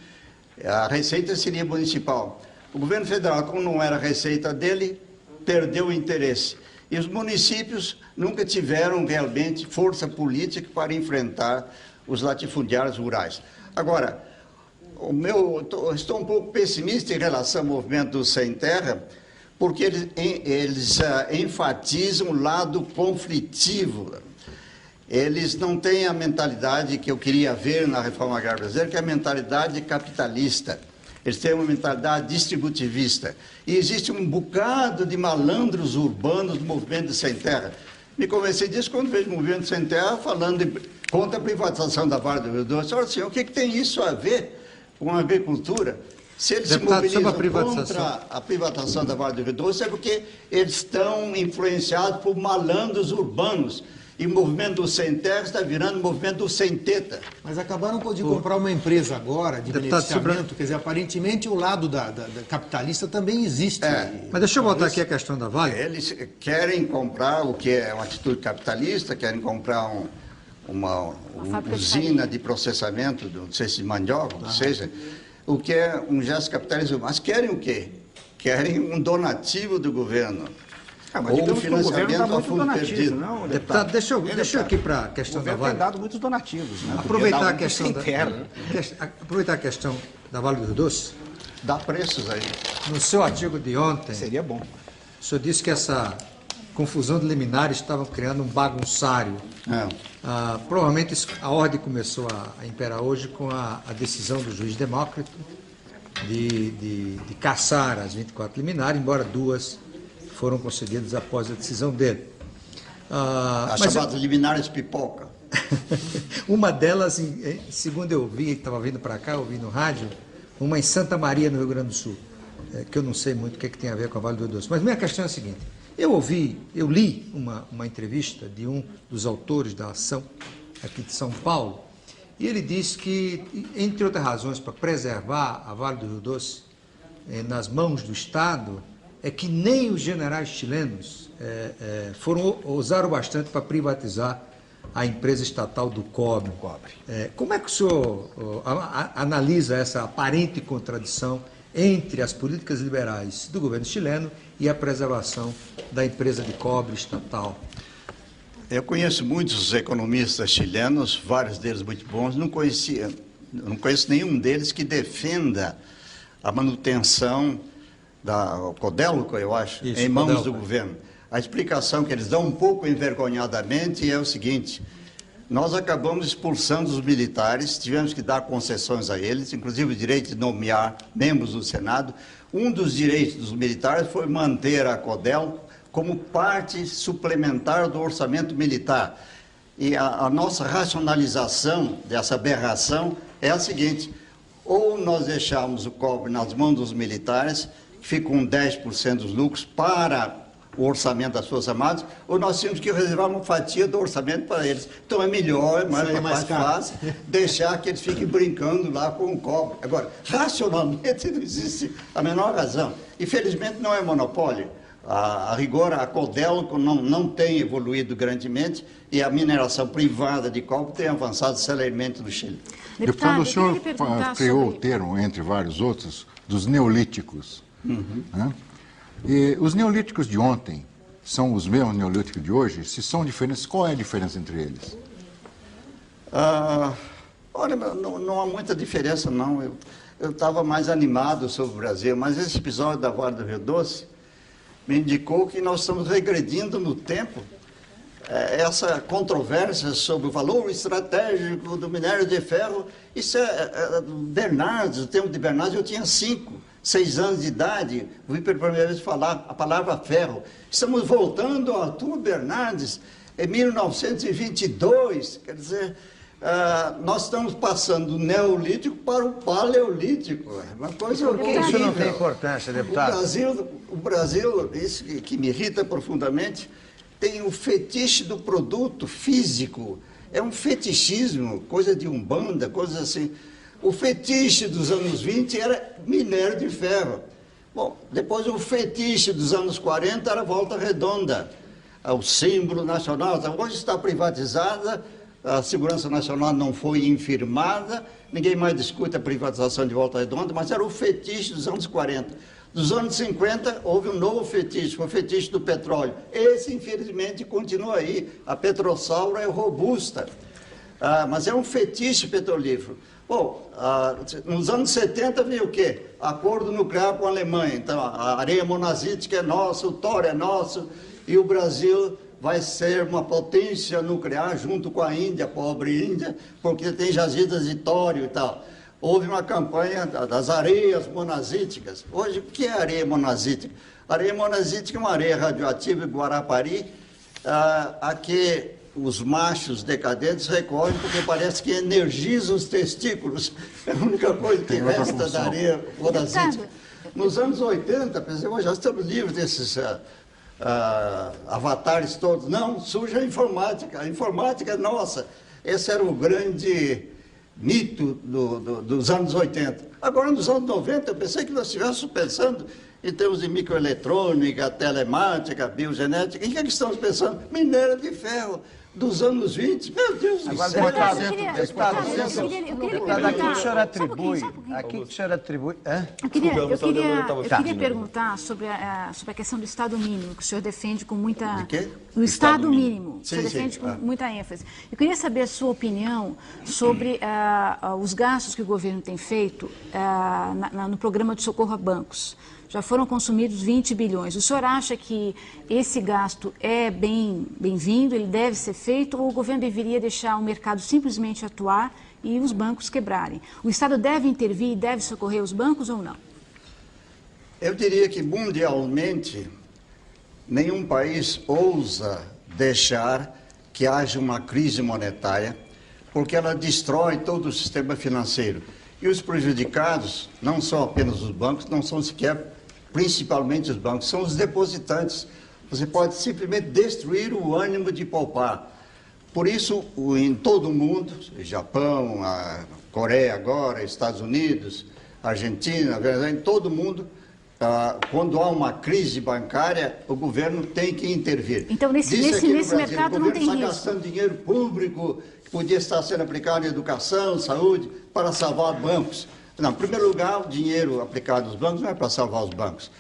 A receita seria municipal. O governo federal, como não era a receita dele, perdeu o interesse. E os municípios nunca tiveram realmente força política para enfrentar os latifundiários rurais. Agora, estou um pouco pessimista em relação ao movimento do Sem Terra, porque eles enfatizam o lado conflitivo. Eles não têm a mentalidade que eu queria ver na reforma agrária brasileira, que é a mentalidade capitalista. Eles têm uma mentalidade distributivista. E existe um bocado de malandros urbanos do movimento Sem Terra, Me convenci disso quando vejo o Movimento Sem Terra falando contra a privatização da Vale do Rio Doce. Olha, senhor, o que tem isso a ver com a agricultura? Se eles se mobilizam contra a privatização da Vale do Rio Doce, é porque eles estão influenciados por malandros urbanos. E o movimento do Sem Terra está virando o movimento do Sem Teta. Mas acabaram de comprar uma empresa agora, de beneficiamento, quer dizer, aparentemente o lado da capitalista também existe. Mas deixa eu voltar aqui a questão da Vale. Eles querem comprar o que é uma atitude capitalista, querem comprar uma usina de processamento, não sei se de mandioca, ou seja, o que é um gesto capitalista. Mas querem o quê? Querem um donativo do governo. Mas ou digamos que o governo financiamento dá a muito fundo donativo, perdido. não, Deputado, deixa eu aqui para a questão da O governo Vale. tem dado muitos donativos, né? Aproveitar a questão aproveitar a questão da Vale do Rio Doce. Dá preços aí. No seu artigo de ontem, Seria bom. o senhor disse que essa confusão de liminares estava criando um bagunçário. Provavelmente a ordem começou a imperar hoje com a decisão do juiz Demócrito de cassar as 24 liminares, embora 2 foram concedidas após a decisão dele. As chamadas liminares pipoca. Uma delas, segundo eu vi, estava vindo para cá, eu vi no rádio, uma em Santa Maria, no Rio Grande do Sul, que eu não sei muito o que tem a ver com a Vale do Rio Doce. Mas minha questão é a seguinte: eu li uma entrevista de um dos autores da ação aqui de São Paulo, e ele disse que, entre outras razões, para preservar a Vale do Rio Doce nas mãos do Estado, é que nem os generais chilenos ousaram bastante para privatizar a empresa estatal do cobre. Como é que o senhor analisa essa aparente contradição entre as políticas liberais do governo chileno e a preservação da empresa de cobre estatal? Eu conheço muitos economistas chilenos, vários deles muito bons, não conheço nenhum deles que defenda a manutenção da Codelco, eu acho, em mãos do governo. A explicação que eles dão um pouco envergonhadamente é o seguinte: nós acabamos expulsando os militares, tivemos que dar concessões a eles, inclusive o direito de nomear membros do Senado. Um dos direitos dos militares foi manter a Codelco como parte suplementar do orçamento militar. E a nossa racionalização dessa aberração é a seguinte: ou nós deixamos o cobre nas mãos dos militares, que ficam 10% dos lucros para o orçamento das Forças Armadas, ou nós tínhamos que reservar uma fatia do orçamento para eles. Então é melhor, mais fácil, deixar que eles fiquem brincando lá com o cobre. Agora, racionalmente não existe a menor razão. Infelizmente não é monopólio. A rigor, a Codelco não tem evoluído grandemente e a mineração privada de cobre tem avançado celeremente no Chile. Deputado, o senhor criou o termo, entre vários outros, dos neolíticos. Né? E os neolíticos de ontem são os mesmos neolíticos de hoje? Se são diferentes, qual é a diferença entre eles? Olha, não há muita diferença, não. Eu estava mais animado sobre o Brasil, mas esse episódio da Vale do Rio Doce me indicou que nós estamos regredindo no tempo. Essa controvérsia sobre o valor estratégico do minério de ferro, isso Bernardes, o tempo de Bernardes, eu tinha 5, 6 anos de idade, ouvi pela primeira vez falar a palavra ferro. Estamos voltando a Arthur Bernardes em 1922, quer dizer, nós estamos passando do neolítico para o paleolítico. Uma coisa horrível. Isso não tem importância, deputado. O Brasil, isso que me irrita profundamente, tem o fetiche do produto físico. É um fetichismo, coisa de umbanda, coisa assim. O fetiche dos anos 20 era minério de ferro. Bom, depois o fetiche dos anos 40 era Volta Redonda, o símbolo nacional. Hoje está privatizada, a segurança nacional não foi infirmada, ninguém mais discute a privatização de Volta Redonda, mas era o fetiche dos anos 40. Dos anos 50, houve um novo fetiche, foi o fetiche do petróleo. Esse, infelizmente, continua aí. A Petrossauro é robusta, mas é um fetiche petrolífero. Bom, nos anos 70 veio o quê? Acordo nuclear com a Alemanha. Então, a areia monazítica é nossa, o tório é nosso, e o Brasil vai ser uma potência nuclear junto com a Índia, a pobre Índia, porque tem jazidas de tório e tal. Houve uma campanha das areias monazíticas. Hoje, o que é areia monazítica? Areia monazítica é uma areia radioativa em Guarapari, a que os machos decadentes recorrem porque parece que energiza os testículos. É a única coisa que resta da areia voracítica. Nos anos 80, pensei, já estamos livres desses avatares todos. Não, surge a informática. A informática, nossa, esse era o grande mito dos anos 80. Agora, nos anos 90, eu pensei que nós estivéssemos pensando em termos de microeletrônica, telemática, biogenética. Em que estamos pensando? Minério de ferro. Dos anos 20, meu Deus do céu. Deputado, aqui que o senhor atribui... Eu queria perguntar sobre a questão do Estado mínimo, que o senhor defende com muita... De quê? O Estado mínimo, o senhor defende com muita ênfase. Eu queria saber a sua opinião sobre os gastos que o governo tem feito no programa de socorro a bancos. Já foram consumidos 20 bilhões. O senhor acha que esse gasto é bem-vindo, ele deve ser feito, ou o governo deveria deixar o mercado simplesmente atuar e os bancos quebrarem? O Estado deve intervir e deve socorrer os bancos ou não? Eu diria que, mundialmente, nenhum país ousa deixar que haja uma crise monetária, porque ela destrói todo o sistema financeiro. E os prejudicados não são apenas os bancos, não são sequer principalmente os bancos, são os depositantes. Você pode simplesmente destruir o ânimo de poupar. Por isso, em todo o mundo, Japão, a Coreia agora, Estados Unidos, Argentina, em todo o mundo, quando há uma crise bancária, o governo tem que intervir. Então, nesse mercado não tem risco. O governo está gastando dinheiro público, que podia estar sendo aplicado em educação, saúde, para salvar bancos. Não, em primeiro lugar, o dinheiro aplicado aos bancos não é para salvar os bancos.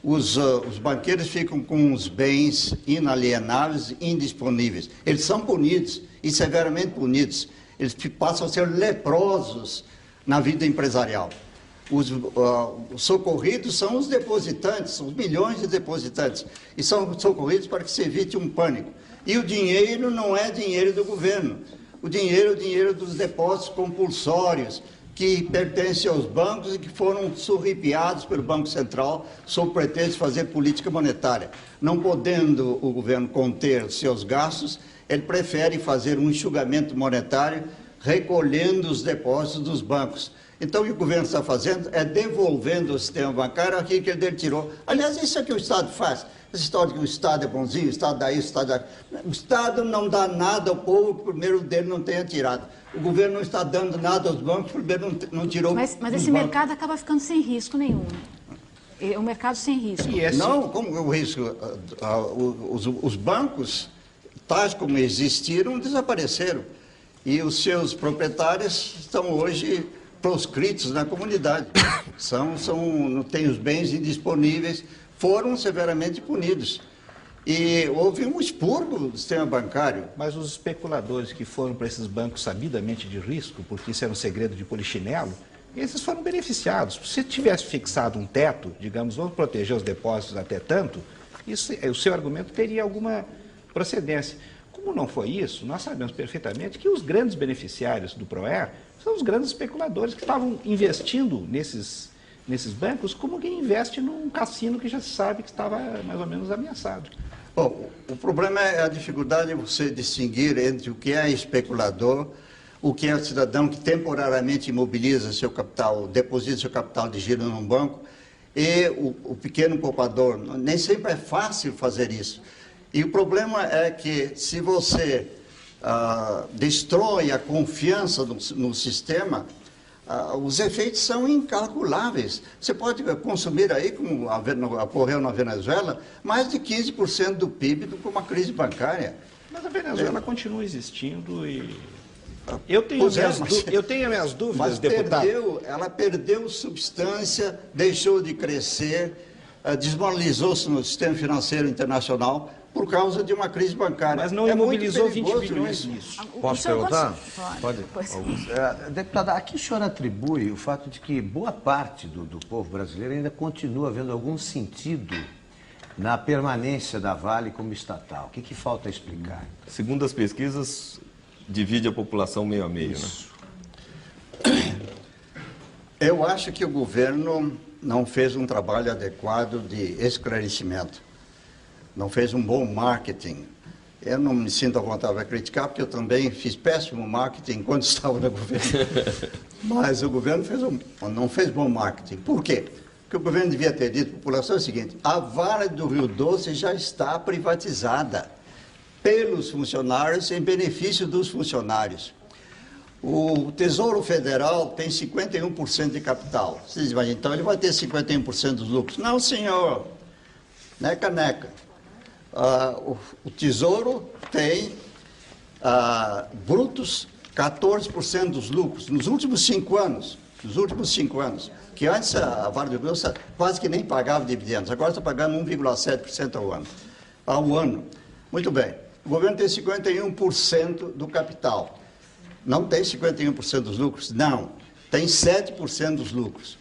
Os banqueiros ficam com os bens inalienáveis e indisponíveis. Eles são punidos, e severamente punidos. Eles passam a ser leprosos na vida empresarial. Os socorridos são os depositantes, são os milhões de depositantes. E são socorridos para que se evite um pânico. E o dinheiro não é dinheiro do governo. O dinheiro é o dinheiro dos depósitos compulsórios, que pertencem aos bancos e que foram surripiados pelo Banco Central sob pretexto de fazer política monetária. Não podendo o governo conter seus gastos, ele prefere fazer um enxugamento monetário recolhendo os depósitos dos bancos. Então, o que o governo está fazendo é devolvendo ao sistema bancário aquilo que ele dele tirou. Aliás, isso é que o Estado faz. Essa história de que o Estado é bonzinho, o Estado dá isso, o Estado dá... O Estado não dá nada ao povo que primeiro dele não tenha tirado. O governo não está dando nada aos bancos, primeiro não tirou. Mas esse mercado acaba ficando sem risco nenhum. É um mercado sem risco. Não, como o risco? Os bancos, tais como existiram, desapareceram. E os seus proprietários estão hoje proscritos na comunidade. Não têm os bens indisponíveis, foram severamente punidos. E houve um expurgo do sistema bancário. Mas os especuladores que foram para esses bancos sabidamente de risco, porque isso era um segredo de polichinelo, esses foram beneficiados. Se tivesse fixado um teto, digamos, vamos proteger os depósitos até tanto, o seu argumento teria alguma procedência. Como não foi isso, nós sabemos perfeitamente que os grandes beneficiários do PROER são os grandes especuladores que estavam investindo nesses bancos como quem investe num cassino que já se sabe que estava mais ou menos ameaçado. Bom, o problema é a dificuldade de você distinguir entre o que é especulador, o que é o cidadão que temporariamente imobiliza seu capital, deposita seu capital de giro num banco, e o pequeno poupador. Nem sempre é fácil fazer isso. E o problema é que se você destrói a confiança no sistema, os efeitos são incalculáveis. Você pode consumir aí, como ocorreu na Venezuela, mais de 15% do PIB com uma crise bancária. Mas a Venezuela continua existindo e... Eu tenho minhas dúvidas, deputado. Ela perdeu substância, deixou de crescer, desmoralizou-se no sistema financeiro internacional por causa de uma crise bancária. Mas não imobilizou 20 bilhões nisso. Posso perguntar? Pode. Deputada, aqui o senhor atribui o fato de que boa parte do povo brasileiro ainda continua vendo algum sentido na permanência da Vale como estatal. O que falta explicar? Segundo as pesquisas, divide a população meio a meio, né? Eu acho que o governo não fez um trabalho adequado de esclarecimento. Não fez um bom marketing. Eu não me sinto à vontade para criticar, porque eu também fiz péssimo marketing enquanto estava no governo. Mas o governo não fez bom marketing. Por quê? Porque o governo devia ter dito à população o seguinte: a Vale do Rio Doce já está privatizada pelos funcionários, em benefício dos funcionários. O Tesouro Federal tem 51% de capital. Vocês imaginam, então ele vai ter 51% dos lucros. Não, senhor. Neca, neca. O Tesouro tem brutos 14% dos lucros nos últimos 5 anos. Nos últimos 5 anos. Que antes a Vale do Rio Doce quase que nem pagava dividendos. Agora está pagando 1,7% ao ano. Muito bem. O governo tem 51% do capital. Não tem 51% dos lucros? Não. Tem 7% dos lucros.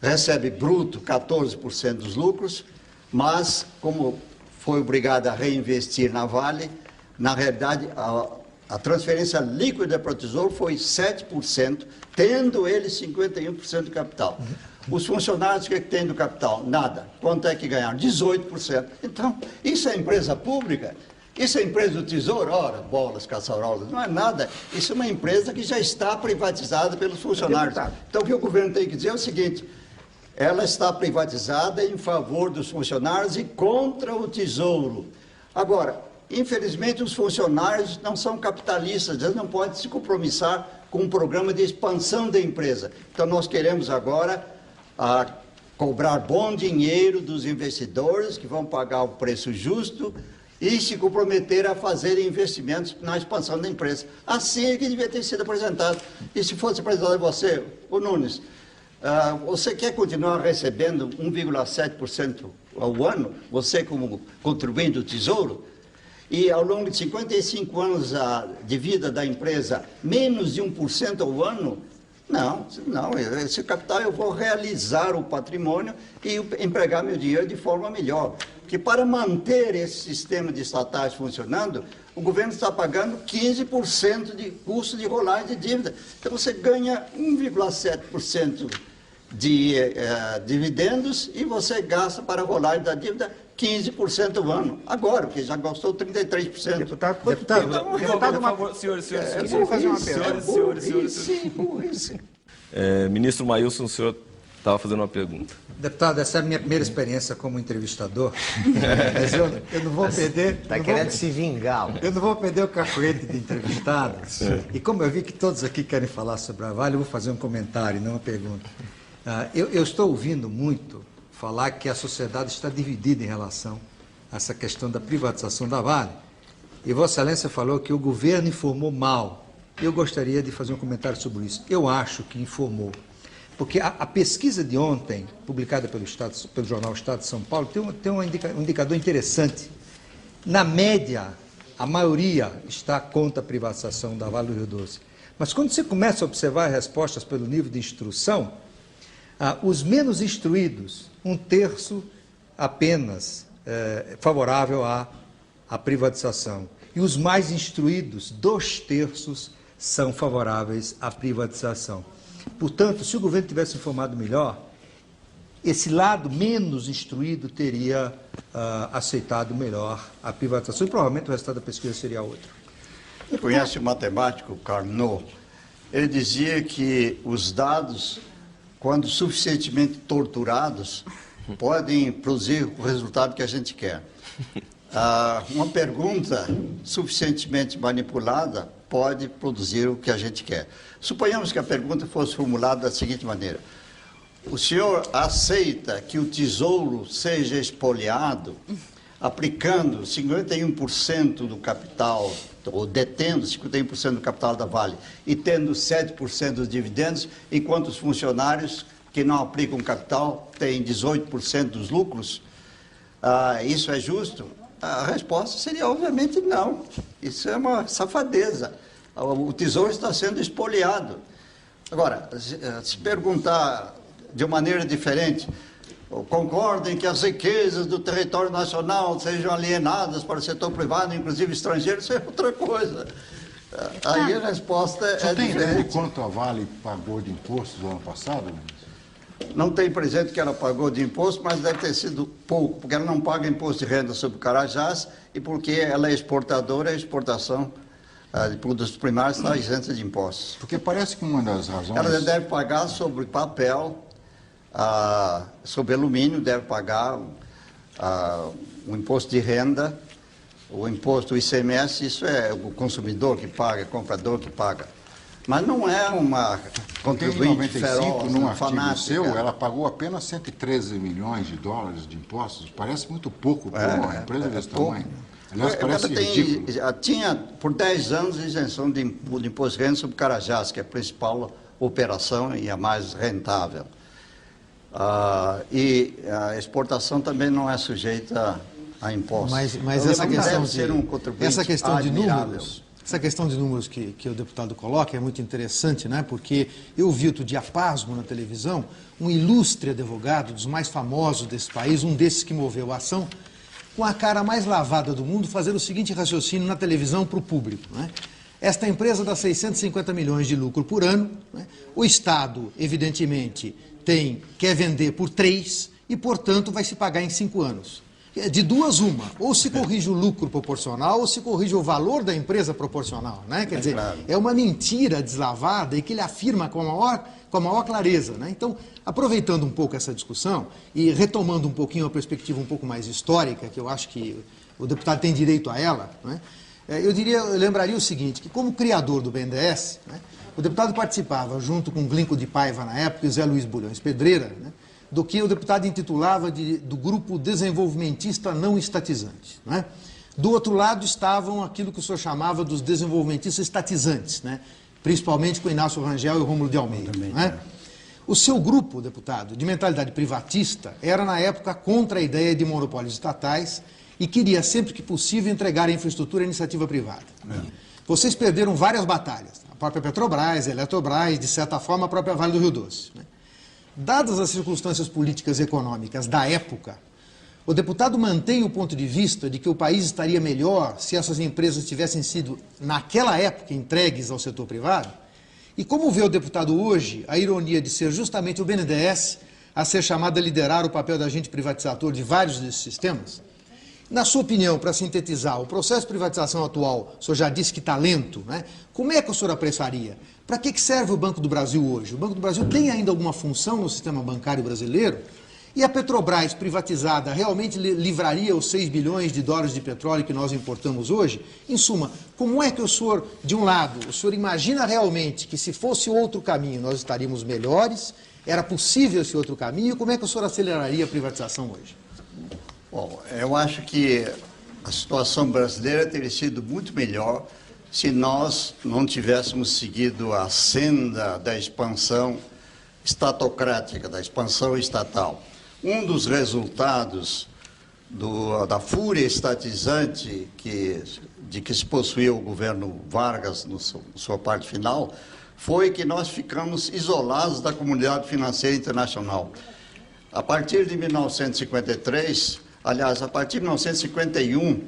Recebe bruto 14% dos lucros, mas como foi obrigado a reinvestir na Vale, na realidade a transferência líquida para o Tesouro foi 7%, tendo ele 51% do capital. Os funcionários, o que tem do capital? Nada. Quanto é que ganharam? 18%. Então, isso é empresa pública? Isso é empresa do Tesouro? Ora, bolas, caçarolas, não é nada. Isso é uma empresa que já está privatizada pelos funcionários. Então, o que o governo tem que dizer é o seguinte: ela está privatizada em favor dos funcionários e contra o Tesouro. Agora, infelizmente, os funcionários não são capitalistas, eles não podem se compromissar com um programa de expansão da empresa. Então, nós queremos agora cobrar bom dinheiro dos investidores, que vão pagar o preço justo, e se comprometer a fazer investimentos na expansão da empresa. Assim é que devia ter sido apresentado. E se fosse apresentado a você, o Nunes, você quer continuar recebendo 1,7% ao ano, você como contribuinte do Tesouro, e ao longo de 55 anos de vida da empresa, menos de 1% ao ano? Não, esse capital eu vou realizar o patrimônio e empregar meu dinheiro de forma melhor. Porque para manter esse sistema de estatais funcionando, o governo está pagando 15% de custo de rolagem de dívida. Então você ganha 1,7% de dividendos e você gasta para a rolagem da dívida 15% ao ano. Agora, porque já gastou 33%. Deputado, por favor, senhores. Eu vou fazer uma pergunta. Burrice. Ministro Maílson, o senhor estava fazendo uma pergunta. Deputado, essa é a minha primeira experiência como entrevistador. Mas eu não vou perder... Está querendo se vingar. Eu não vou perder o cacoete de entrevistado. E como eu vi que todos aqui querem falar sobre a Vale, eu vou fazer um comentário, não uma pergunta. Eu estou ouvindo muito falar que a sociedade está dividida em relação a essa questão da privatização da Vale. E Vossa Excelência falou que o governo informou mal. Eu gostaria de fazer um comentário sobre isso. Eu acho que informou. Porque a pesquisa de ontem, publicada pelo jornal Estado de São Paulo, tem um indicador interessante. Na média, a maioria está contra a privatização da Vale do Rio Doce. Mas quando você começa a observar as respostas pelo nível de instrução, os menos instruídos, 1/3 apenas favorável à privatização. E os mais instruídos, 2/3 são favoráveis à privatização. Portanto, se o governo tivesse informado melhor, esse lado menos instruído teria aceitado melhor a privatização e provavelmente o resultado da pesquisa seria outro. Você conhece o matemático Carnot? Ele dizia que os dados, quando suficientemente torturados, podem produzir o resultado que a gente quer. Uma pergunta suficientemente manipulada pode produzir o que a gente quer. Suponhamos que a pergunta fosse formulada da seguinte maneira: o senhor aceita que o Tesouro seja expoliado aplicando 51% do capital, ou detendo 51% do capital da Vale e tendo 7% dos dividendos, enquanto os funcionários que não aplicam capital têm 18% dos lucros? Isso é justo? A resposta seria, obviamente, não. Isso é uma safadeza. O Tesouro está sendo expoliado. Agora, se perguntar de uma maneira diferente, concordem que as riquezas do território nacional sejam alienadas para o setor privado, inclusive estrangeiro, isso é outra coisa. Aí a resposta é diferente. Quanto a Vale pagou de impostos no ano passado, ministro? Não tem presente que ela pagou de imposto, mas deve ter sido pouco, porque ela não paga imposto de renda sobre Carajás e porque ela é exportadora, a exportação de produtos primários está isenta de impostos. Porque parece que uma das razões... Ela deve pagar sobre papel, sobre alumínio, deve pagar o imposto de renda, o imposto, o ICMS, isso é o consumidor que paga, o comprador que paga. Mas não é uma contribuinte feroz, num artigo fanática. seu, ela pagou apenas 113 milhões de dólares de impostos. Parece muito pouco para uma empresa desse tamanho. Aliás, parece ridículo. Tinha, por 10 anos, isenção de imposto de renda sobre Carajás, que é a principal operação e a mais rentável. E a exportação também não é sujeita a impostos. Mas essa questão de números... Essa questão de números que o deputado coloca é muito interessante, né? Porque eu vi outro dia pasmo na televisão um ilustre advogado, dos mais famosos desse país, um desses que moveu a ação, com a cara mais lavada do mundo, fazendo o seguinte raciocínio na televisão para o público, né? Esta empresa dá 650 milhões de lucro por ano, né? O Estado, evidentemente, quer vender por 3 e, portanto, vai se pagar em 5 anos. De duas, uma. Ou se corrige o lucro proporcional, ou se corrige o valor da empresa proporcional, né? Quer dizer, é uma mentira deslavada e que ele afirma com a maior clareza, né? Então, aproveitando um pouco essa discussão e retomando um pouquinho a perspectiva um pouco mais histórica, que eu acho que o deputado tem direito a ela, né? Eu lembraria o seguinte, que como criador do BNDES, né, o deputado participava, junto com Glinco de Paiva na época e Zé Luiz Bulhões Pedreira, né, do que o deputado intitulava do grupo desenvolvimentista não estatizante, né? Do outro lado estavam aquilo que o senhor chamava dos desenvolvimentistas estatizantes, né? Principalmente com Inácio Rangel e Rômulo de Almeida. Também, né? O seu grupo, deputado, de mentalidade privatista, era na época contra a ideia de monopólios estatais e queria sempre que possível entregar a infraestrutura à iniciativa privada. Vocês perderam várias batalhas, a própria Petrobras, a Eletrobras, de certa forma a própria Vale do Rio Doce, né? Dadas as circunstâncias políticas e econômicas da época, o deputado mantém o ponto de vista de que o país estaria melhor se essas empresas tivessem sido, naquela época, entregues ao setor privado? E como vê o deputado hoje a ironia de ser justamente o BNDES a ser chamado a liderar o papel de agente privatizador de vários desses sistemas? Na sua opinião, para sintetizar, o processo de privatização atual, o senhor já disse que está lento, né? Como é que o senhor apressaria? Para que serve o Banco do Brasil hoje? O Banco do Brasil tem ainda alguma função no sistema bancário brasileiro? E a Petrobras privatizada realmente livraria os 6 bilhões de dólares de petróleo que nós importamos hoje? Em suma, como é que o senhor, de um lado, o senhor imagina realmente que se fosse outro caminho nós estaríamos melhores? Era possível esse outro caminho? Como é que o senhor aceleraria a privatização hoje? Bom, eu acho que a situação brasileira teria sido muito melhor se nós não tivéssemos seguido a senda da expansão estatocrática, da expansão estatal. Um dos resultados da fúria estatizante de que se possuiu o governo Vargas, na sua parte final, foi que nós ficamos isolados da comunidade financeira internacional. A partir de 1953, aliás, a partir de 1951,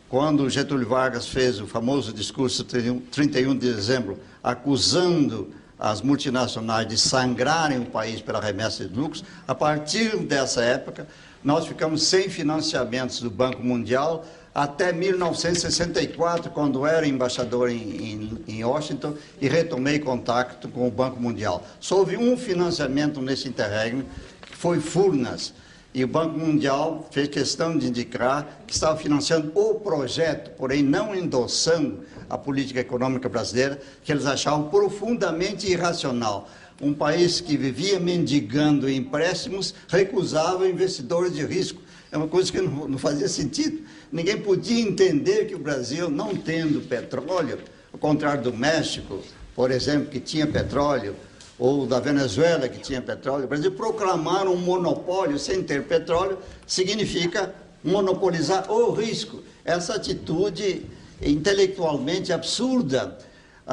quando Getúlio Vargas fez o famoso discurso 31 de dezembro, acusando as multinacionais de sangrarem o país pela remessa de lucros, a partir dessa época, nós ficamos sem financiamentos do Banco Mundial até 1964, quando era embaixador em Washington e retomei contato com o Banco Mundial. Só houve um financiamento nesse interregno, que foi Furnas. E o Banco Mundial fez questão de indicar que estava financiando o projeto, porém não endossando a política econômica brasileira, que eles achavam profundamente irracional. Um país que vivia mendigando empréstimos recusava investidores de risco. É uma coisa que não fazia sentido. Ninguém podia entender que o Brasil, não tendo petróleo, ao contrário do México, por exemplo, que tinha petróleo, ou da Venezuela, que tinha petróleo, o Brasil proclamar um monopólio sem ter petróleo significa monopolizar o risco. Essa atitude intelectualmente absurda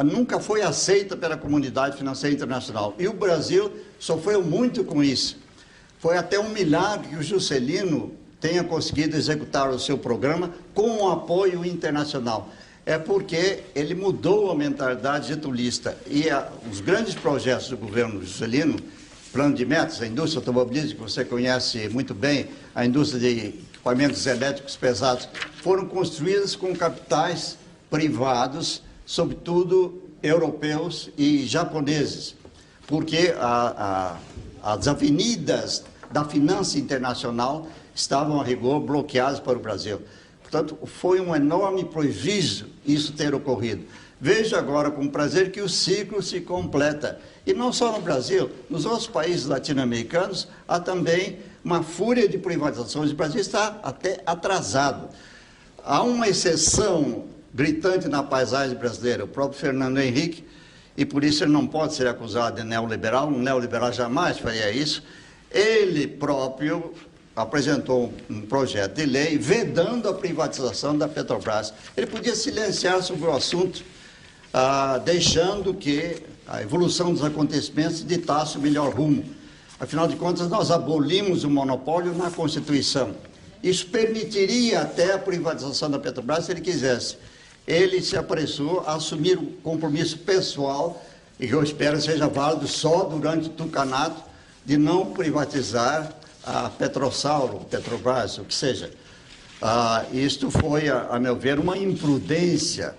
nunca foi aceita pela comunidade financeira internacional. E o Brasil sofreu muito com isso. Foi até um milagre que o Juscelino tenha conseguido executar o seu programa com o apoio internacional. É porque ele mudou a mentalidade getulista. E os grandes projetos do governo Juscelino, plano de metas, a indústria automobilística, que você conhece muito bem, a indústria de equipamentos elétricos pesados, foram construídas com capitais privados, sobretudo europeus e japoneses, porque as avenidas da finança internacional estavam, a rigor, bloqueadas para o Brasil. Portanto, foi um enorme prejuízo isso ter ocorrido. Vejo agora com prazer que o ciclo se completa. E não só no Brasil, nos outros países latino-americanos há também uma fúria de privatizações. O Brasil está até atrasado. Há uma exceção gritante na paisagem brasileira, o próprio Fernando Henrique, e por isso ele não pode ser acusado de neoliberal, um neoliberal jamais faria isso. Ele próprio apresentou um projeto de lei vedando a privatização da Petrobras. Ele podia silenciar sobre o assunto, deixando que a evolução dos acontecimentos ditasse o melhor rumo. Afinal de contas, nós abolimos o monopólio na Constituição. Isso permitiria até a privatização da Petrobras se ele quisesse. Ele se apressou a assumir o compromisso pessoal, e que eu espero seja válido só durante o tucanato, de não privatizar a Petrosauro, Petrobras, o que seja. Isto foi, a meu ver, uma imprudência,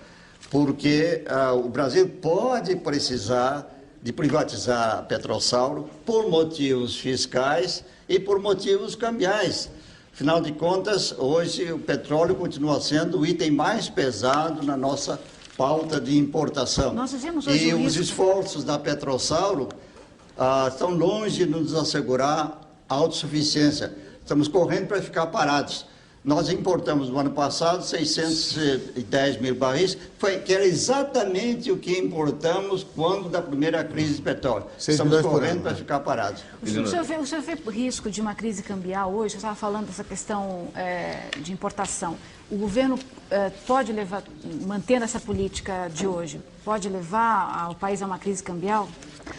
porque o Brasil pode precisar de privatizar a Petrosauro por motivos fiscais e por motivos cambiais. Afinal de contas, hoje o petróleo continua sendo o item mais pesado na nossa pauta de importação. Nós vivemos hoje e os esforços da Petrosauro estão longe de nos assegurar a autossuficiência. Estamos correndo para ficar parados. Nós importamos no ano passado 610 mil barris, que era exatamente o que importamos quando da primeira crise de petróleo. Estamos correndo para ficar parados. O senhor vê risco de uma crise cambial hoje? Você estava falando dessa questão de importação. O governo pode levar, mantendo essa política de hoje, pode levar o país a uma crise cambial?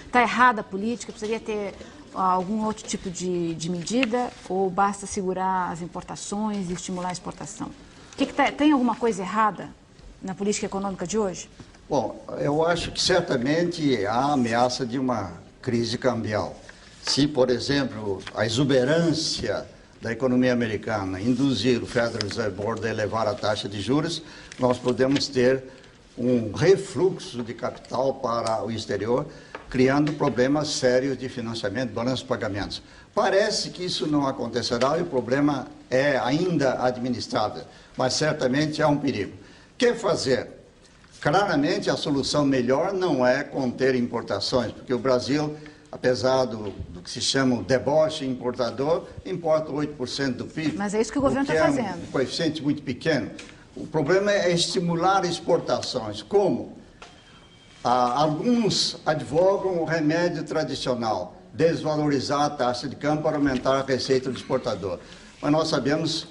Está errada a política? Precisaria ter algum outro tipo de medida, ou basta segurar as importações e estimular a exportação? Tem alguma coisa errada na política econômica de hoje? Bom, eu acho que certamente há ameaça de uma crise cambial. Se, por exemplo, a exuberância da economia americana induzir o Federal Reserve Board a elevar a taxa de juros, nós podemos ter um refluxo de capital para o exterior, criando problemas sérios de financiamento, balanço de pagamentos. Parece que isso não acontecerá e o problema é ainda administrável, mas certamente é um perigo. O que fazer? Claramente, a solução melhor não é conter importações, porque o Brasil, apesar do que se chama o deboche importador, importa 8% do PIB. Mas é isso que o governo está fazendo. Um coeficiente muito pequeno. O problema é estimular exportações. Como? Alguns advogam o remédio tradicional, desvalorizar a taxa de câmbio para aumentar a receita do exportador. Mas nós sabemos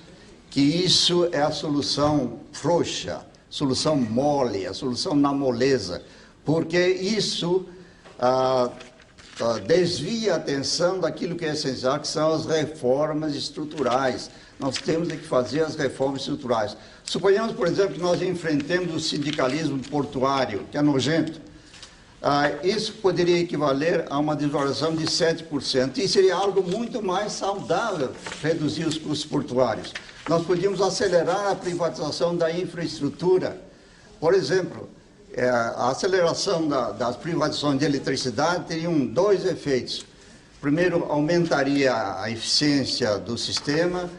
que isso é a solução frouxa, solução mole, a solução na moleza, porque isso desvia a atenção daquilo que é essencial, que são as reformas estruturais. Nós temos que fazer as reformas estruturais. Suponhamos, por exemplo, que nós enfrentemos o sindicalismo portuário, que é nojento. Isso poderia equivaler a uma desvalorização de 7%. E seria algo muito mais saudável reduzir os custos portuários. Nós podíamos acelerar a privatização da infraestrutura. Por exemplo, a aceleração das privatizações de eletricidade teriam dois efeitos. Primeiro, aumentaria a eficiência do sistema,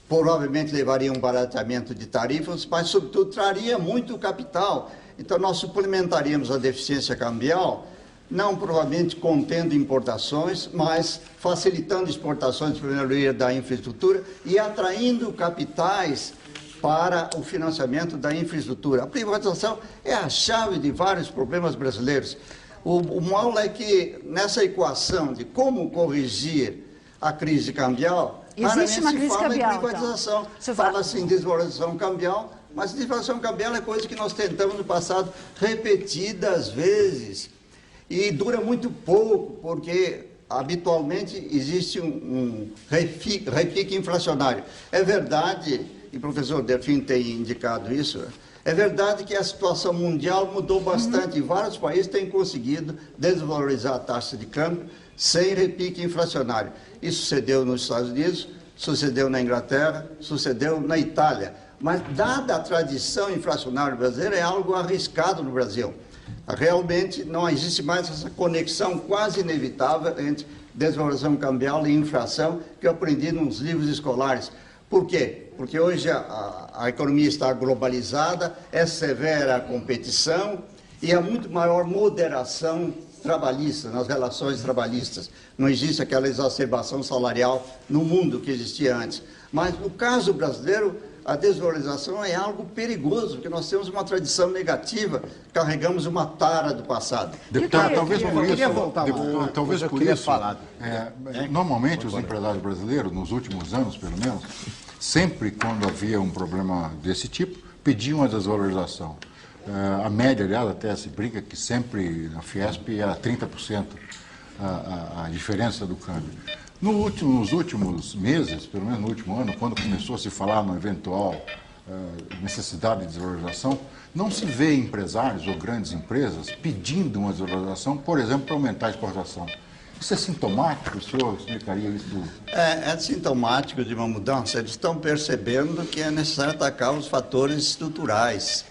provavelmente levaria a um barateamento de tarifas, mas, sobretudo, traria muito capital. Então, nós suplementaríamos a deficiência cambial, não provavelmente contendo importações, mas facilitando exportações por melhoria da infraestrutura e atraindo capitais para o financiamento da infraestrutura. A privatização é a chave de vários problemas brasileiros. O mal é que, nessa equação de como corrigir a crise cambial, existe uma crise cambial, em privatização, então. Fala-se em desvalorização cambial, mas desvalorização cambial é coisa que nós tentamos no passado repetidas vezes e dura muito pouco, porque habitualmente existe um repique inflacionário. É verdade, e o professor Delfim tem indicado isso, É verdade que a situação mundial mudou bastante e vários países têm conseguido desvalorizar a taxa de câmbio sem repique inflacionário. Isso sucedeu nos Estados Unidos, sucedeu na Inglaterra, sucedeu na Itália. Mas, dada a tradição inflacionária brasileira, é algo arriscado no Brasil. Realmente não existe mais essa conexão quase inevitável entre desvalorização cambial e inflação que eu aprendi nos livros escolares. Por quê? Porque hoje a economia está globalizada, é severa a competição e há muito maior moderação trabalhista, nas relações trabalhistas. Não existe aquela exacerbação salarial no mundo que existia antes. Mas no caso brasileiro, a desvalorização é algo perigoso, porque nós temos uma tradição negativa, carregamos uma tara do passado. Deputado, talvez por isso, talvez por isso, normalmente os empresários brasileiros, nos últimos anos pelo menos, sempre quando havia um problema desse tipo, pediam a desvalorização. A média, aliás, até se brinca que sempre na Fiesp era 30% a diferença do câmbio. Nos últimos meses, pelo menos no último ano, quando começou a se falar na eventual necessidade de desvalorização, não se vê empresários ou grandes empresas pedindo uma desvalorização, por exemplo, para aumentar a exportação. Isso é sintomático? O senhor explicaria isso? É sintomático de uma mudança. Eles estão percebendo que é necessário atacar os fatores estruturais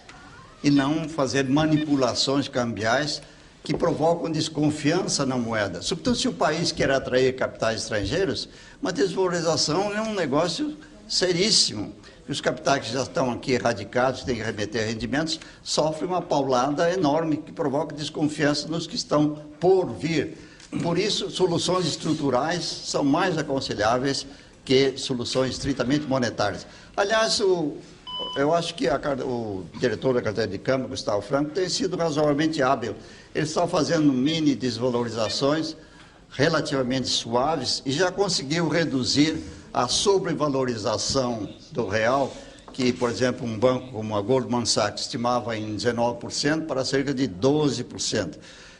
e não fazer manipulações cambiais que provocam desconfiança na moeda. Sobretudo se o país quer atrair capitais estrangeiros, uma desvalorização é um negócio seríssimo. Os capitais que já estão aqui erradicados, têm que remeter rendimentos, sofrem uma paulada enorme que provoca desconfiança nos que estão por vir. Por isso, soluções estruturais são mais aconselháveis que soluções estritamente monetárias. Aliás, eu acho que o diretor da carteira de câmbio, Gustavo Franco, tem sido razoavelmente hábil. Ele está fazendo mini desvalorizações relativamente suaves e já conseguiu reduzir a sobrevalorização do real, que, por exemplo, um banco como a Goldman Sachs estimava em 19% para cerca de 12%.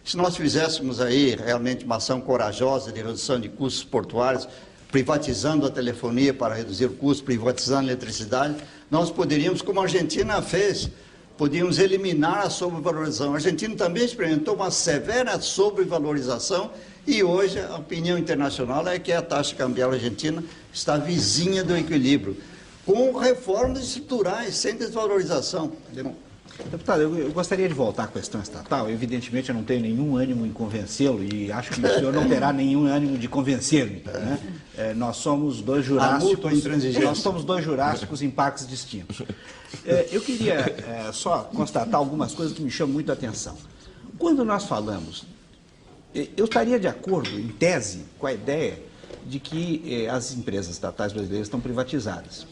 Se nós fizéssemos aí realmente uma ação corajosa de redução de custos portuários, privatizando a telefonia para reduzir o custo, privatizando a eletricidade, nós poderíamos, como a Argentina fez, podíamos eliminar a sobrevalorização. A Argentina também experimentou uma severa sobrevalorização e hoje a opinião internacional é que a taxa cambial argentina está vizinha do equilíbrio, com reformas estruturais, sem desvalorização. Deputado, eu gostaria de voltar à questão estatal. Evidentemente, eu não tenho nenhum ânimo em convencê-lo e acho que o senhor não terá nenhum ânimo de convencer-me. Né? Nós somos dois jurássicos em parques distintos. Eu queria só constatar algumas coisas que me chamam muito a atenção. Quando nós falamos, eu estaria de acordo, em tese, com a ideia de que as empresas estatais brasileiras estão privatizadas.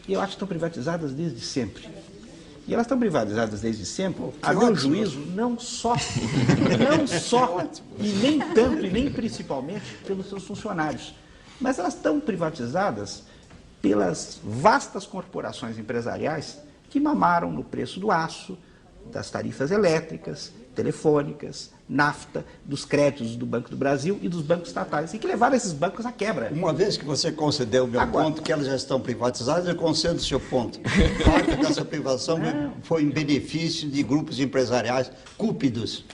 E eu acho que estão privatizadas desde sempre. E elas estão privatizadas desde sempre, a meu juízo, não só, e nem tanto, e nem principalmente pelos seus funcionários, mas elas estão privatizadas pelas vastas corporações empresariais que mamaram no preço do aço, das tarifas elétricas, telefônicas, nafta, dos créditos do Banco do Brasil e dos bancos estatais, e que levaram esses bancos à quebra. Uma vez que você concedeu o meu ponto, que elas já estão privatizadas, eu concedo o seu ponto. Parte dessa privatização foi em benefício de grupos empresariais cúpidos.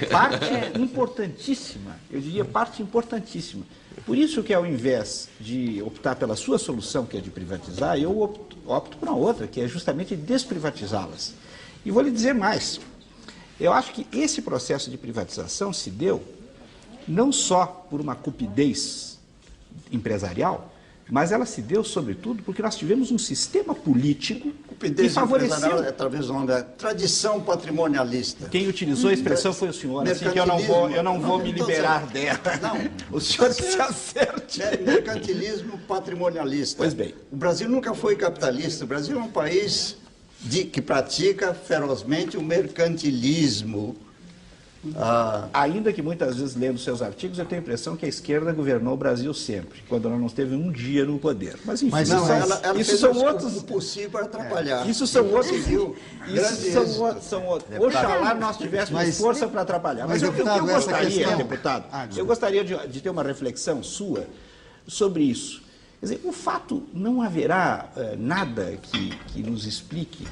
Parte importantíssima, eu diria parte importantíssima. Por isso que ao invés de optar pela sua solução, que é de privatizar, eu opto por uma outra, que é justamente desprivatizá-las. E vou lhe dizer mais. Eu acho que esse processo de privatização se deu não só por uma cupidez empresarial, mas ela se deu, sobretudo, porque nós tivemos um sistema político que favoreceu... É através de uma tradição patrimonialista. Quem utilizou a expressão foi o senhor, assim que eu não vou me liberar dela. Não, o senhor se acerte. Mercantilismo patrimonialista. Pois bem. O Brasil nunca foi capitalista. O Brasil é um país que pratica ferozmente o mercantilismo. Ainda que muitas vezes, lendo seus artigos, eu tenho a impressão que a esquerda governou o Brasil sempre, quando ela não esteve um dia no poder. Mas, enfim, ela isso são outros... o possível para atrapalhar. Isso são outros... Oxalá nós tivéssemos força para atrapalhar. Mas eu gostaria, deputado, eu gostaria de ter uma reflexão sua sobre isso. Quer dizer, o fato, não haverá nada que nos explique,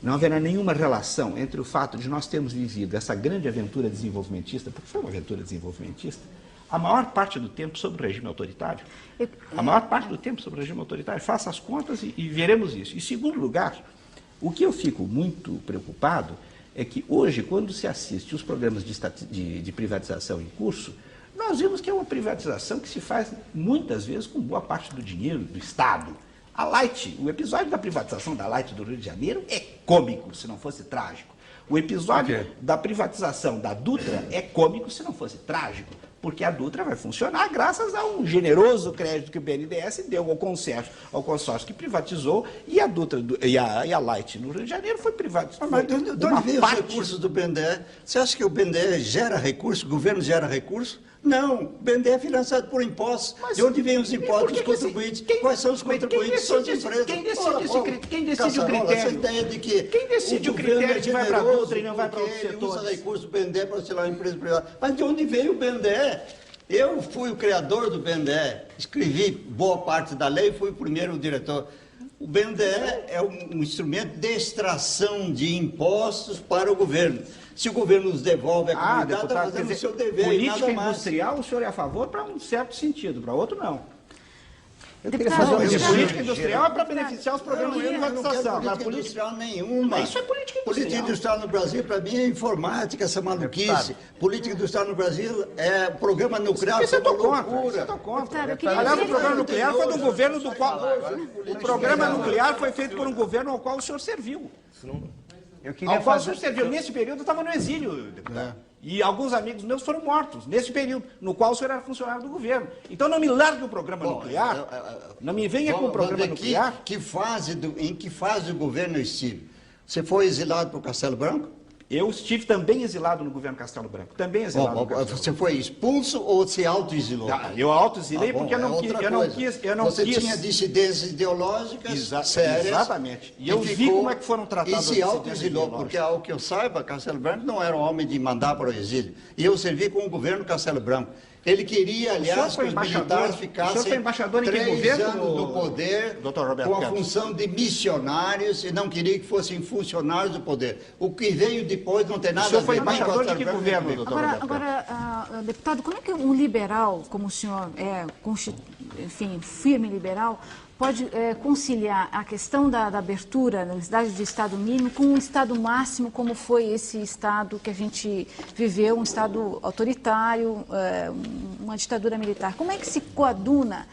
não haverá nenhuma relação entre o fato de nós termos vivido essa grande aventura desenvolvimentista, porque foi uma aventura desenvolvimentista, a maior parte do tempo sobre o regime autoritário. A maior parte do tempo sobre o regime autoritário. Faça as contas e veremos isso. Em segundo lugar, o que eu fico muito preocupado é que hoje, quando se assiste os programas de privatização em curso, nós vimos que é uma privatização que se faz muitas vezes com boa parte do dinheiro do Estado. A Light, o episódio da privatização da Light do Rio de Janeiro é cômico, se não fosse trágico. O episódio da privatização da Dutra é cômico, se não fosse trágico, porque a Dutra vai funcionar graças a um generoso crédito que o BNDES deu ao consórcio que privatizou, e a Dutra e a Light no Rio de Janeiro foi privatizada. Mas de onde vem os recursos do BNDES? Você acha que o BNDES gera recursos, o governo gera recursos? Não, o BNDES é financiado por impostos. Mas de onde vêm os impostos dos contribuintes? Quais são os contribuintes? São as empresas. Quem decide o critério? Essa ideia de que quem decide o critério que vai para a Dutra e não vai para outros setores? Ele usa recursos do BNDES para auxiliar a empresa privada. Mas de onde veio o BNDES? Eu fui o criador do BNDES, escrevi boa parte da lei, fui o primeiro diretor. O BNDES é um instrumento de extração de impostos para o governo. Se o governo nos devolve a comunidade, está fazendo o seu dever. Política industrial, o senhor é a favor para um certo sentido, para outro não. Eu queria fazer uma política industrial é para beneficiar os programas de privatização. Não quero política industrial nenhuma. Mas isso é política industrial. Política industrial no Brasil, para mim, é informática, essa maluquice. Política industrial no Brasil é programa nuclear. Você está contra. Aliás, o programa nuclear foi do governo do qual... O programa nuclear foi feito por um governo ao qual o senhor serviu. Ao qual o senhor serviu. Nesse período, eu estava no exílio, deputado. E alguns amigos meus foram mortos nesse período, no qual o senhor era funcionário do governo. Então não me largue o programa nuclear, não me venha com o programa nuclear. Em que fase do governo eu estive? Você foi exilado para o Castelo Branco? Eu estive também exilado no governo Castelo Branco. Também exilado no Castelo Branco. Você foi expulso ou se autoexilou? Eu autoexilei porque eu não quis. Você tinha dissidências ideológicas sérias. Exatamente. E eu vi como é que foram tratadas. E se autoexilou, porque ao que eu saiba, Castelo Branco não era um homem de mandar para o exílio. E eu servi com o governo Castelo Branco. Ele queria, aliás, que os militares ficassem 3 anos no poder com a função de missionários e não queria que fossem funcionários do poder. O que veio depois não tem nada a ver. O senhor foi embaixador de que governo, doutor Roberto? Agora, deputado, como é que um liberal, como o senhor é, enfim, firme liberal, pode conciliar a questão da abertura, da necessidade de Estado mínimo, com um Estado máximo, como foi esse Estado que a gente viveu, um Estado autoritário, uma ditadura militar? Como é que se coaduna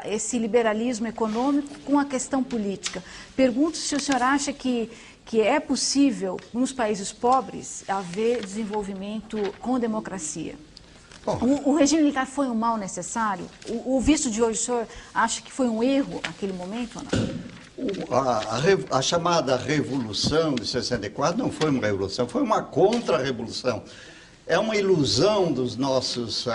esse liberalismo econômico com a questão política? Pergunto se o senhor acha que é possível, nos países pobres, haver desenvolvimento com democracia. O regime militar foi um mal necessário? O visto de hoje, o senhor acha que foi um erro naquele momento ou não? A chamada Revolução de 64 não foi uma revolução, foi uma contra-revolução. É uma ilusão dos nossos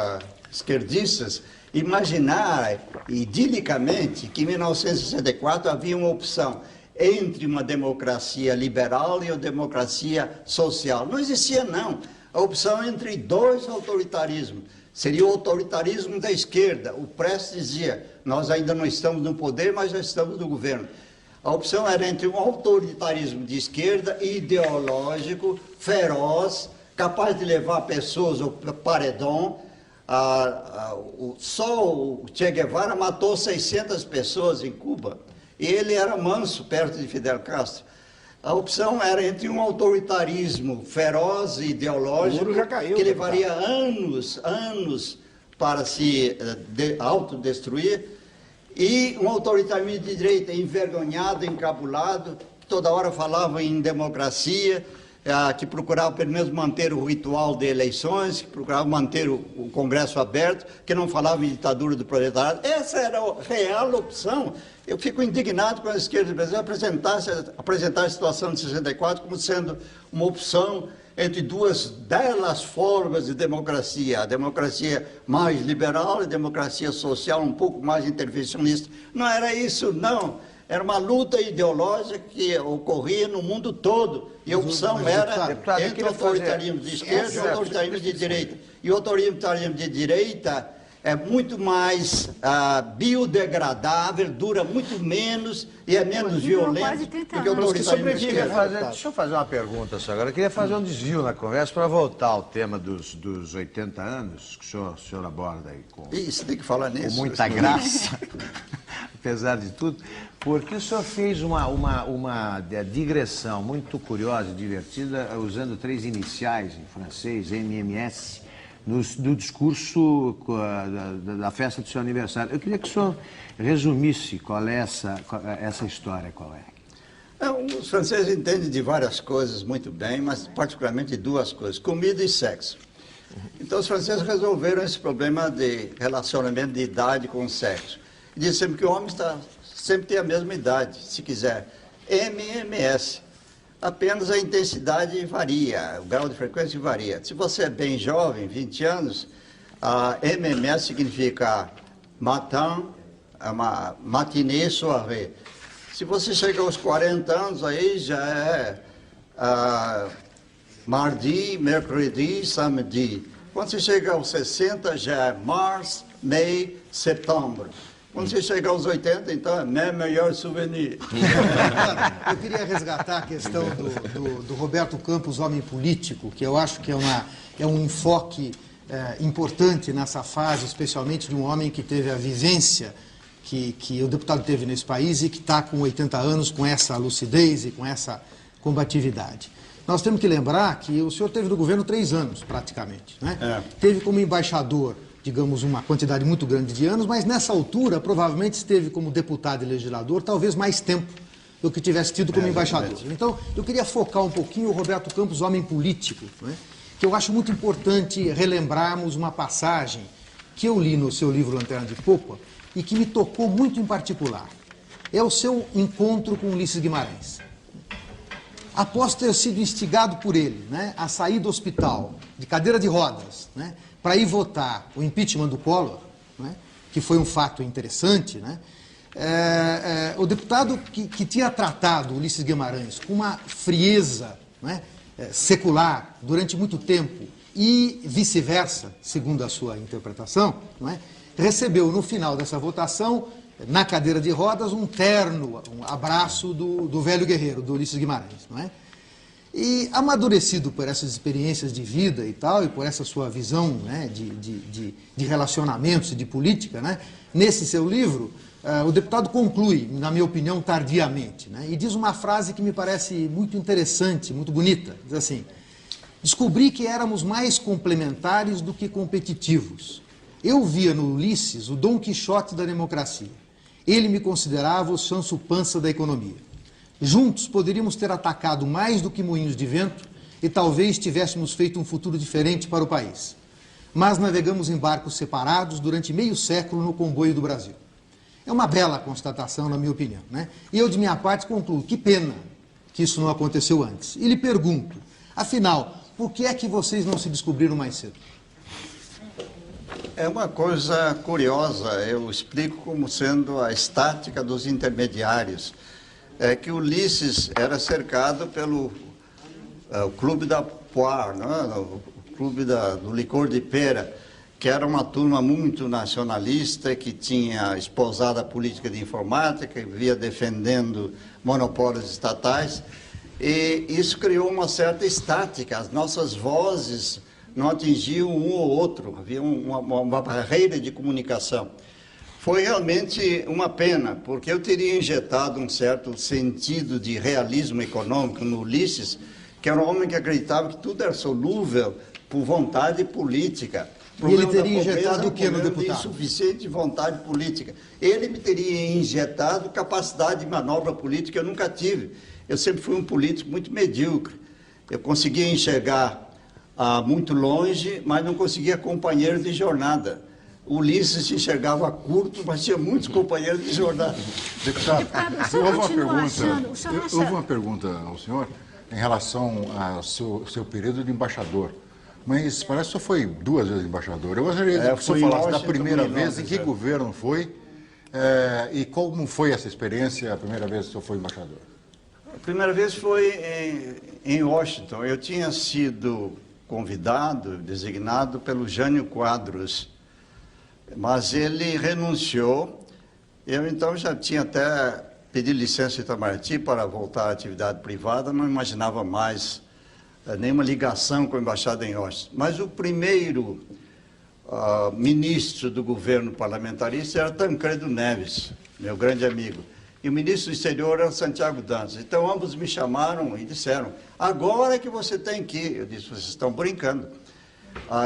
esquerdistas imaginar idilicamente que em 1964 havia uma opção entre uma democracia liberal e uma democracia social. Não existia, não. A opção entre 2 autoritarismos. Seria o autoritarismo da esquerda. O Prestes dizia, nós ainda não estamos no poder, mas já estamos no governo. A opção era entre um autoritarismo de esquerda, ideológico, feroz, capaz de levar pessoas ao paredão. Só o Che Guevara matou 600 pessoas em Cuba. E ele era manso perto de Fidel Castro. A opção era entre um autoritarismo feroz e ideológico que levaria anos para se autodestruir, e um autoritarismo de direita envergonhado, encabulado, que toda hora falava em democracia, que procurava pelo menos manter o ritual de eleições, que procurava manter o Congresso aberto, que não falava em ditadura do proletariado. Essa era a real opção. Eu fico indignado com a esquerda brasileira apresentar a situação de 64 como sendo uma opção entre 2 belas formas de democracia, a democracia mais liberal e a democracia social um pouco mais intervencionista. Não era isso, não. Era uma luta ideológica que ocorria no mundo todo. E a opção era entre o autoritarismo de esquerda e o autoritarismo de direita. E o autoritarismo de direita é muito mais biodegradável, dura muito menos e é menos violento do que o autoritarismo. Deixa eu fazer uma pergunta só agora. Eu queria fazer um desvio na conversa para voltar ao tema dos 80 anos que o senhor aborda aí com... Isso, tem que falar nisso. Com muita graça, apesar de tudo, porque o senhor fez uma digressão muito curiosa e divertida usando 3 iniciais em francês, MMS, no discurso da festa do seu aniversário. Eu queria que o senhor resumisse qual é essa história, qual é. Os franceses entendem de várias coisas muito bem, mas particularmente de 2 coisas, comida e sexo. Então os franceses resolveram esse problema de relacionamento de idade com o sexo. E dizem que o homem sempre tem a mesma idade, se quiser. MMS. Apenas a intensidade varia, o grau de frequência varia. Se você é bem jovem, 20 anos, a MMS significa matin, matinée, soirée. Se você chega aos 40 anos, aí já é mardi, mercredi, samedi. Quando você chega aos 60, já é mars, mai, setembro. Quando você chegar aos 80, então é meu melhor souvenir. Eu queria resgatar a questão do Roberto Campos, homem político, que eu acho que é um enfoque importante nessa fase, especialmente de um homem que teve a vivência que o deputado teve nesse país e que está com 80 anos, com essa lucidez e com essa combatividade. Nós temos que lembrar que o senhor teve no governo 3 anos, praticamente, né? Teve como embaixador, digamos, uma quantidade muito grande de anos, mas nessa altura provavelmente esteve como deputado e legislador talvez mais tempo do que tivesse tido como embaixador. Então, eu queria focar um pouquinho o Roberto Campos, homem político, né? Que eu acho muito importante relembrarmos uma passagem que eu li no seu livro Lanterna de Popa e que me tocou muito em particular. É o seu encontro com Ulisses Guimarães. Após ter sido instigado por ele, né, a sair do hospital, de cadeira de rodas, né, para ir votar o impeachment do Collor, né, que foi um fato interessante, né, o deputado que tinha tratado Ulisses Guimarães com uma frieza, né, secular durante muito tempo e vice-versa, segundo a sua interpretação, né, recebeu no final dessa votação, na cadeira de rodas, um terno, um abraço do velho guerreiro, do Ulisses Guimarães, não é? E amadurecido por essas experiências de vida e tal, e por essa sua visão, né, de relacionamentos e de política, né, nesse seu livro, o deputado conclui, na minha opinião, tardiamente, né, e diz uma frase que me parece muito interessante, muito bonita. Diz assim: descobri que éramos mais complementares do que competitivos. Eu via no Ulisses o Dom Quixote da democracia. Ele me considerava o Sancho Panza da economia. Juntos poderíamos ter atacado mais do que moinhos de vento e talvez tivéssemos feito um futuro diferente para o país. Mas navegamos em barcos separados durante meio século no comboio do Brasil. É uma bela constatação, na minha opinião, né? E eu, de minha parte, concluo: que pena que isso não aconteceu antes. E lhe pergunto, afinal, por que é que vocês não se descobriram mais cedo? É uma coisa curiosa, eu explico como sendo a estática dos intermediários. É que Ulisses era cercado pelo Clube da Poire, né? O Clube do Licor de Pera, que era uma turma muito nacionalista, que tinha esposado a política de informática, que via defendendo monopólios estatais, e isso criou uma certa estática. As nossas vozes não atingiam um ou outro, havia uma barreira de comunicação. Foi realmente uma pena, porque eu teria injetado um certo sentido de realismo econômico no Ulisses, que era um homem que acreditava que tudo era solúvel por vontade política. E ele teria injetado o que no deputado? Insuficiente vontade política. Ele me teria injetado capacidade de manobra política que eu nunca tive. Eu sempre fui um político muito medíocre. Eu conseguia enxergar muito longe, mas não conseguia companheiro de jornada. Ulisses se enxergava curto, mas tinha muitos companheiros de jornada. Deputado, houve uma pergunta ao senhor em relação ao seu período de embaixador. Mas parece que o senhor foi 2 vezes embaixador. Eu gostaria que o senhor falasse da primeira vez, em que governo foi, e como foi essa experiência, a primeira vez que o senhor foi embaixador. A primeira vez foi em Washington. Eu tinha sido convidado, designado pelo Jânio Quadros, Mas ele renunciou. Eu, então, já tinha até pedido licença de Itamaraty para voltar à atividade privada, não imaginava mais nenhuma ligação com a embaixada em Washington. Mas o primeiro ministro do governo parlamentarista era Tancredo Neves, meu grande amigo. E o ministro do exterior era Santiago Dantas. Então, ambos me chamaram e disseram, agora é que você tem que ir. Eu disse, vocês estão brincando.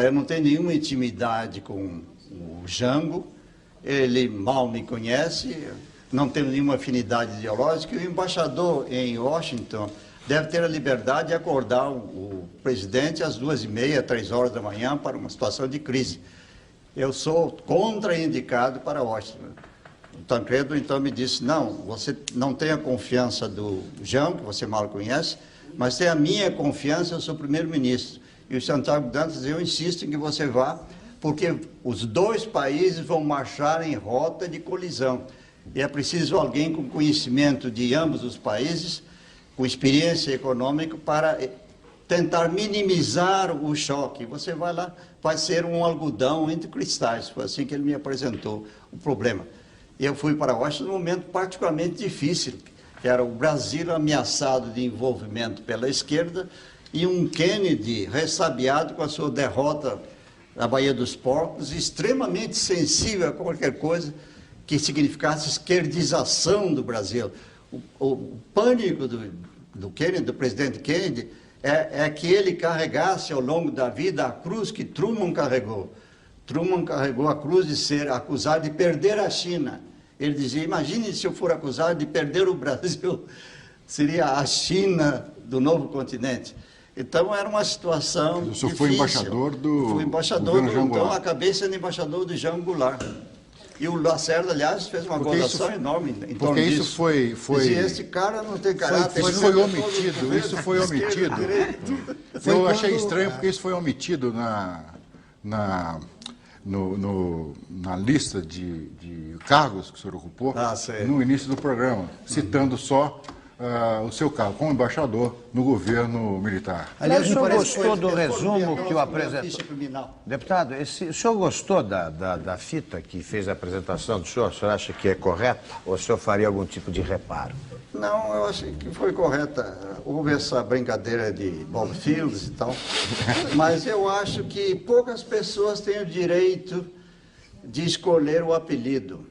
Eu não tenho nenhuma intimidade com o Jango, ele mal me conhece, não tenho nenhuma afinidade ideológica, e o embaixador em Washington deve ter a liberdade de acordar o presidente às 2h30, 3h da manhã para uma situação de crise. Eu sou contraindicado para Washington. O Tancredo, então, me disse, não, você não tem a confiança do Jango, que você mal conhece, mas tem a minha confiança, eu sou primeiro-ministro. E o Santiago Dantas, eu insisto em que você vá, porque os dois países vão marchar em rota de colisão. E é preciso alguém com conhecimento de ambos os países, com experiência econômica, para tentar minimizar o choque. Você vai lá, vai ser um algodão entre cristais. Foi assim que ele me apresentou o problema. Eu fui para Washington num momento particularmente difícil, que era o Brasil ameaçado de envolvimento pela esquerda e um Kennedy ressabiado com a sua derrota na Baía dos Porcos, extremamente sensível a qualquer coisa que significasse esquerdização do Brasil. O pânico do Kennedy, do presidente Kennedy, é que ele carregasse ao longo da vida a cruz que Truman carregou. Truman carregou a cruz de ser acusado de perder a China. Ele dizia, imagine se eu for acusado de perder o Brasil, seria a China do novo continente. Então, era uma situação difícil. O senhor foi embaixador do... Fui embaixador, então acabei sendo embaixador do Jango Goulart. E o Lacerda, aliás, fez uma gozação enorme em torno disso. Porque isso foi... Dizia, esse cara não tem caráter. Isso foi omitido, isso foi omitido. Eu achei estranho porque isso foi omitido na lista de cargos que o senhor ocupou no início do programa, citando só o seu cargo como embaixador no governo militar. Aliás, o senhor gostou do resumo que o apresentou? Deputado, o senhor gostou da fita que fez a apresentação do senhor? O senhor acha que é correta ou o senhor faria algum tipo de reparo? Não, eu acho que foi correta. Houve essa brincadeira de Bob Fields e tal, mas eu acho que poucas pessoas têm o direito de escolher o apelido.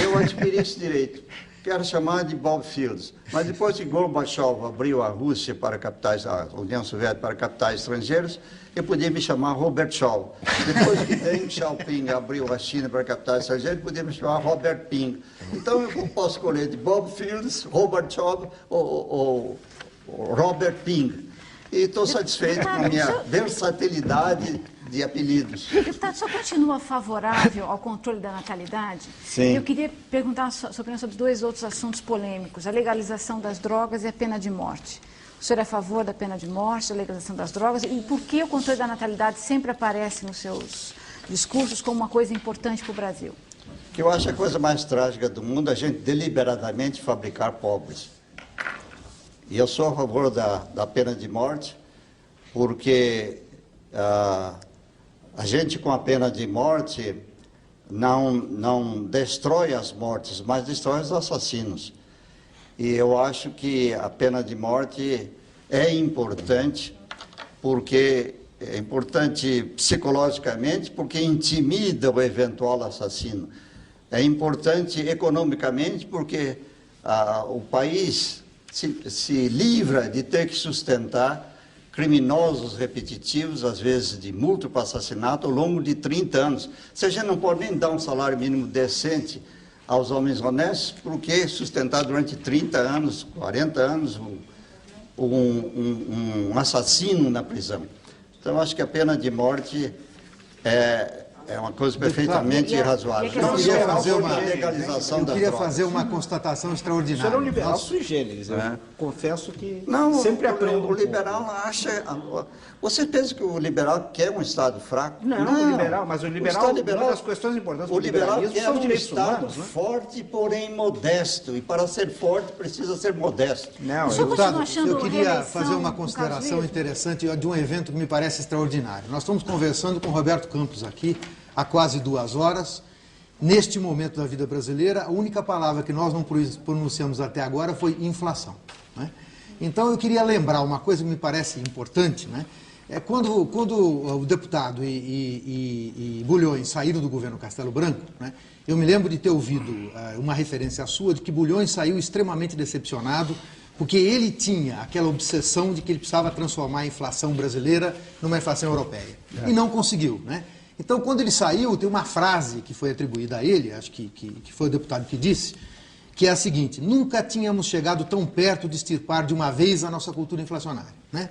Eu adquiri esse direito. Quero chamar de Bob Fields. Mas depois que Gorbachev abriu a Rússia para capitais, a União Soviética para capitais estrangeiros, eu podia me chamar Robert Shaw. Depois que Deng Xiaoping abriu a China para capitais estrangeiros, eu podia me chamar Robert Ping. Então eu posso escolher de Bob Fields, Robert Shaw ou Robert Ping. E estou satisfeito com a minha versatilidade de apelidos. Deputado, o senhor continua favorável ao controle da natalidade? Sim. Eu queria perguntar sobre dois outros assuntos polêmicos, a legalização das drogas e a pena de morte. O senhor é a favor da pena de morte, da legalização das drogas? E por que o controle da natalidade sempre aparece nos seus discursos como uma coisa importante para o Brasil? Que eu acho a coisa mais trágica do mundo a gente deliberadamente fabricar pobres. E eu sou a favor da pena de morte, porque a gente com a pena de morte não destrói as mortes, mas destrói os assassinos. E eu acho que a pena de morte é importante, porque é importante psicologicamente, porque intimida o eventual assassino. É importante economicamente, porque o país se livra de ter que sustentar criminosos repetitivos, às vezes de múltiplo assassinato, ao longo de 30 anos. Se a gente não pode nem dar um salário mínimo decente aos homens honestos, porque sustentar durante 30 anos, 40 anos, um assassino na prisão. Então, acho que a pena de morte é uma coisa perfeitamente razoável. Eu queria fazer uma constatação extraordinária. O senhor é um liberal sui generis, eu confesso que sempre aprendo. O liberal acha... Você pensa que o liberal quer um Estado fraco? Não, o liberal, mas o liberal, uma das questões importantes do liberalismo são os direitos humanos. Forte, porém modesto. E para ser forte, precisa ser modesto. Eu queria fazer uma consideração interessante de um evento que me parece extraordinário. Nós estamos conversando com o Roberto Campos aqui há quase 2 horas. Neste momento da vida brasileira, a única palavra que nós não pronunciamos até agora foi inflação, né? Então eu queria lembrar uma coisa que me parece importante, né? Quando o deputado e Bulhões saíram do governo Castelo Branco, né, eu me lembro de ter ouvido uma referência sua de que Bulhões saiu extremamente decepcionado porque ele tinha aquela obsessão de que ele precisava transformar a inflação brasileira numa inflação europeia. E não conseguiu, né? Então, quando ele saiu, tem uma frase que foi atribuída a ele, acho que foi o deputado que disse, que é a seguinte: nunca tínhamos chegado tão perto de extirpar de uma vez a nossa cultura inflacionária, né?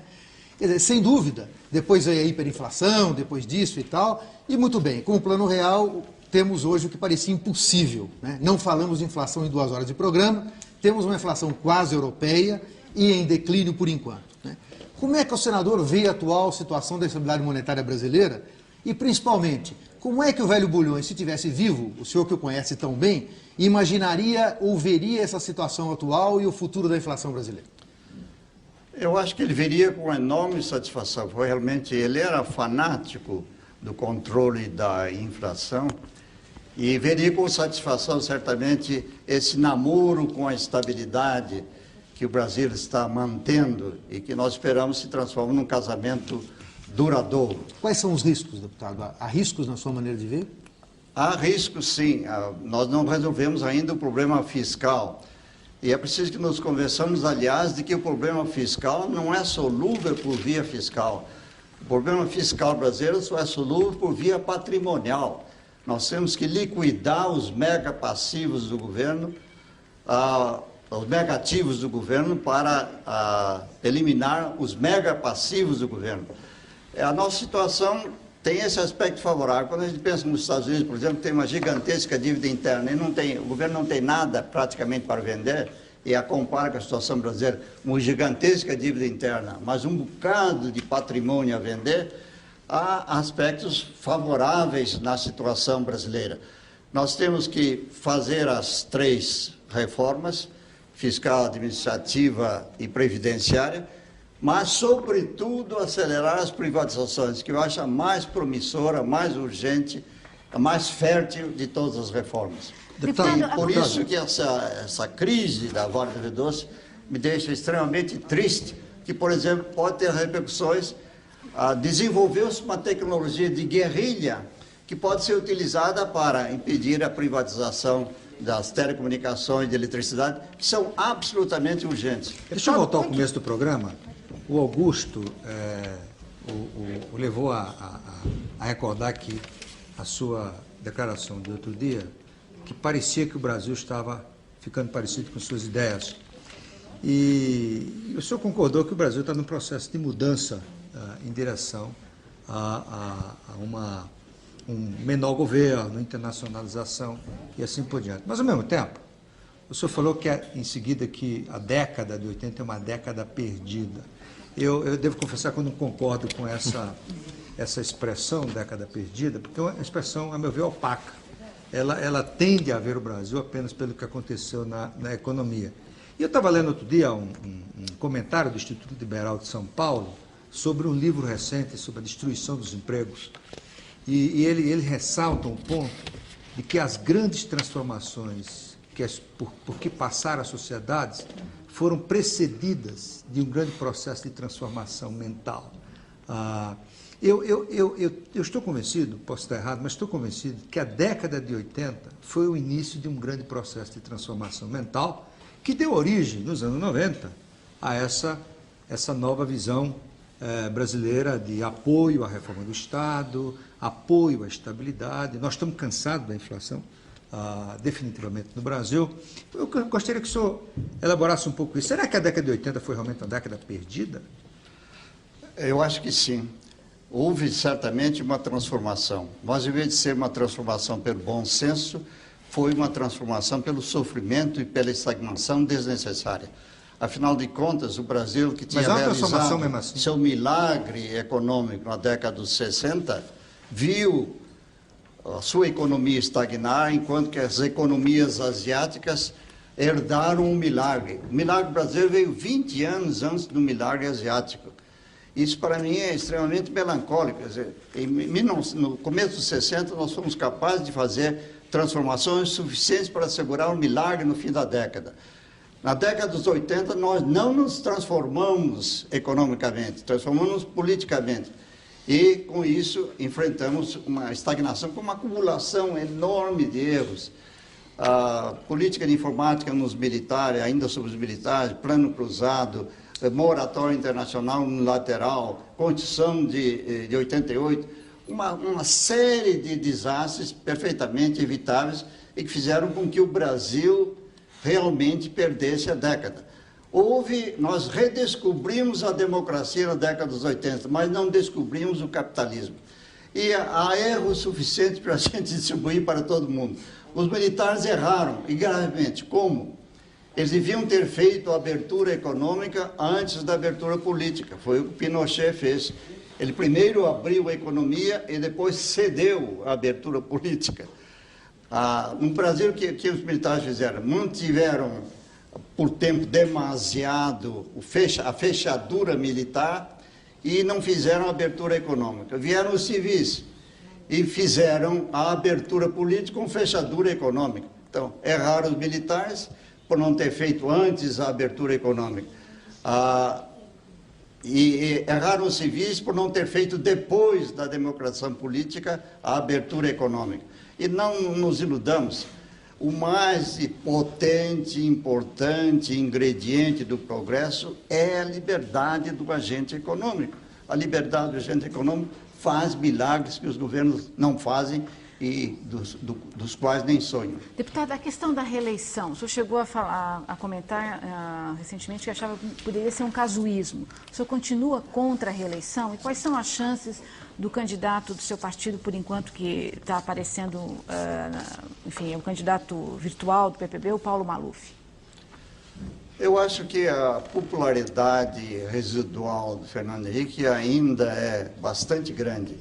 Quer dizer, sem dúvida, depois veio a hiperinflação, depois disso e tal, e muito bem, com o Plano Real temos hoje o que parecia impossível, né? Não falamos de inflação em 2 horas de programa, temos uma inflação quase europeia e em declínio por enquanto, né? Como é que o senador vê a atual situação da estabilidade monetária brasileira? E, principalmente, como é que o velho Bulhões, se tivesse vivo, o senhor que o conhece tão bem, imaginaria ou veria essa situação atual e o futuro da inflação brasileira? Eu acho que ele veria com enorme satisfação. Realmente, ele era fanático do controle da inflação e veria com satisfação, certamente, esse namoro com a estabilidade que o Brasil está mantendo e que nós esperamos se transforme num casamento duradouro. Quais são os riscos, deputado? Há riscos na sua maneira de ver? Há riscos, sim. Nós não resolvemos ainda o problema fiscal. E é preciso que nos convençamos, aliás, de que o problema fiscal não é solúvel por via fiscal. O problema fiscal brasileiro só é solúvel por via patrimonial. Nós temos que liquidar os mega passivos do governo, os negativos do governo, para eliminar os mega passivos do governo. A nossa situação tem esse aspecto favorável. Quando a gente pensa nos Estados Unidos, por exemplo, tem uma gigantesca dívida interna e o governo não tem nada praticamente para vender, e a compara com a situação brasileira, uma gigantesca dívida interna, mas um bocado de patrimônio a vender, há aspectos favoráveis na situação brasileira. Nós temos que fazer as 3 reformas, fiscal, administrativa e previdenciária, mas, sobretudo, acelerar as privatizações, que eu acho a mais promissora, a mais urgente, a mais fértil de todas as reformas. E por isso que essa crise da Vale do Rio Doce me deixa extremamente triste, que, por exemplo, pode ter repercussões. Desenvolveu-se uma tecnologia de guerrilha que pode ser utilizada para impedir a privatização das telecomunicações, de eletricidade, que são absolutamente urgentes. Deixa eu voltar ao começo do programa. O Augusto o levou a recordar que a sua declaração de outro dia, que parecia que o Brasil estava ficando parecido com suas ideias. E o senhor concordou que o Brasil está num processo de mudança em direção a um menor governo, internacionalização e assim por diante. Mas, ao mesmo tempo, o senhor falou que, em seguida, que a década de 80 é uma década perdida. Eu devo confessar que eu não concordo com essa expressão, década perdida, porque é uma expressão, a meu ver, opaca. Ela tende a ver o Brasil apenas pelo que aconteceu na economia. E eu estava lendo outro dia um comentário do Instituto Liberal de São Paulo sobre um livro recente sobre a destruição dos empregos. E ele ressalta um ponto de que as grandes transformações por que passaram as sociedades foram precedidas de um grande processo de transformação mental. Eu estou convencido, posso estar errado, mas estou convencido que a década de 80 foi o início de um grande processo de transformação mental que deu origem, nos anos 90, a essa nova visão brasileira de apoio à reforma do Estado, apoio à estabilidade. Nós estamos cansados da inflação, definitivamente, no Brasil. Eu gostaria que o senhor elaborasse um pouco isso. Será que a década de 80 foi realmente uma década perdida? Eu acho que sim. Houve certamente uma transformação, mas, em vez de ser uma transformação pelo bom senso, foi uma transformação pelo sofrimento e pela estagnação desnecessária. Afinal de contas, o Brasil, que tinha realizado seu milagre econômico na década dos 60, viu a sua economia estagnar, enquanto que as economias asiáticas herdaram um milagre. O milagre brasileiro veio 20 anos antes do milagre asiático. Isso, para mim, é extremamente melancólico. Quer dizer, no começo dos 60, nós fomos capazes de fazer transformações suficientes para assegurar um milagre no fim da década. Na década dos 80, nós não nos transformamos economicamente, transformamos politicamente. E, com isso, enfrentamos uma estagnação com uma acumulação enorme de erros. A política de informática nos militares, ainda sobre os militares, plano cruzado, moratória internacional unilateral, Constituição de 88, uma série de desastres perfeitamente evitáveis e que fizeram com que o Brasil realmente perdesse a década. Nós redescobrimos a democracia na década dos 80, mas não descobrimos o capitalismo. E há erros suficientes para a gente distribuir para todo mundo. Os militares erraram, e gravemente. Como? Eles deviam ter feito a abertura econômica antes da abertura política. Foi o que Pinochet fez. Ele primeiro abriu a economia e depois cedeu a abertura política. No Brasil, o que os militares fizeram? Mantiveram, por tempo demasiado, a fechadura militar e não fizeram a abertura econômica. Vieram os civis e fizeram a abertura política com fechadura econômica. Então, erraram os militares por não ter feito antes a abertura econômica. E erraram os civis por não ter feito depois da democratização política a abertura econômica. E não nos iludamos, o mais potente, importante ingrediente do progresso é a liberdade do agente econômico. A liberdade do agente econômico faz milagres que os governos não fazem e dos quais nem sonham. Deputado, a questão da reeleição, o senhor chegou a comentar recentemente que achava que poderia ser um casuísmo. O senhor continua contra a reeleição? E quais são as chances do candidato do seu partido, por enquanto, que está aparecendo, enfim, é o candidato virtual do PPB, o Paulo Maluf? Eu acho que a popularidade residual do Fernando Henrique ainda é bastante grande.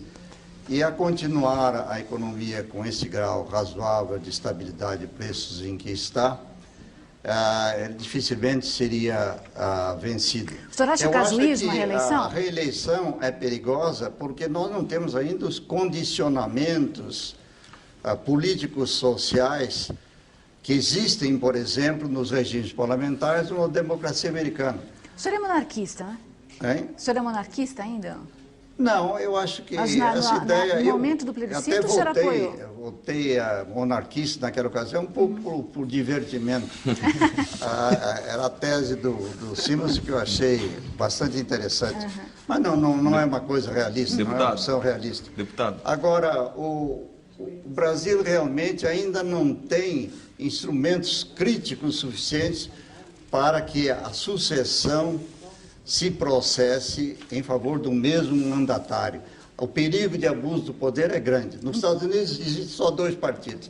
E a continuar a economia com esse grau razoável de estabilidade de preços em que está, dificilmente seria vencido. O senhor acha casuísmo a reeleição? A reeleição é perigosa porque nós não temos ainda os condicionamentos políticos sociais que existem, por exemplo, nos regimes parlamentares ou na democracia americana. O senhor é monarquista, né? Hein? O senhor é monarquista ainda? Não, eu acho que essa ideia... No momento do plebiscito, o senhor apoiou? Eu votei monarquista naquela ocasião, um pouco por divertimento. Era a tese do Simons que eu achei bastante interessante. Mas não é uma coisa realista, Deputado, não é uma opção realista. Deputado. Agora, o Brasil realmente ainda não tem instrumentos críticos suficientes para que a sucessão se processe em favor do mesmo mandatário. O perigo de abuso do poder é grande. Nos Estados Unidos existem só 2 partidos.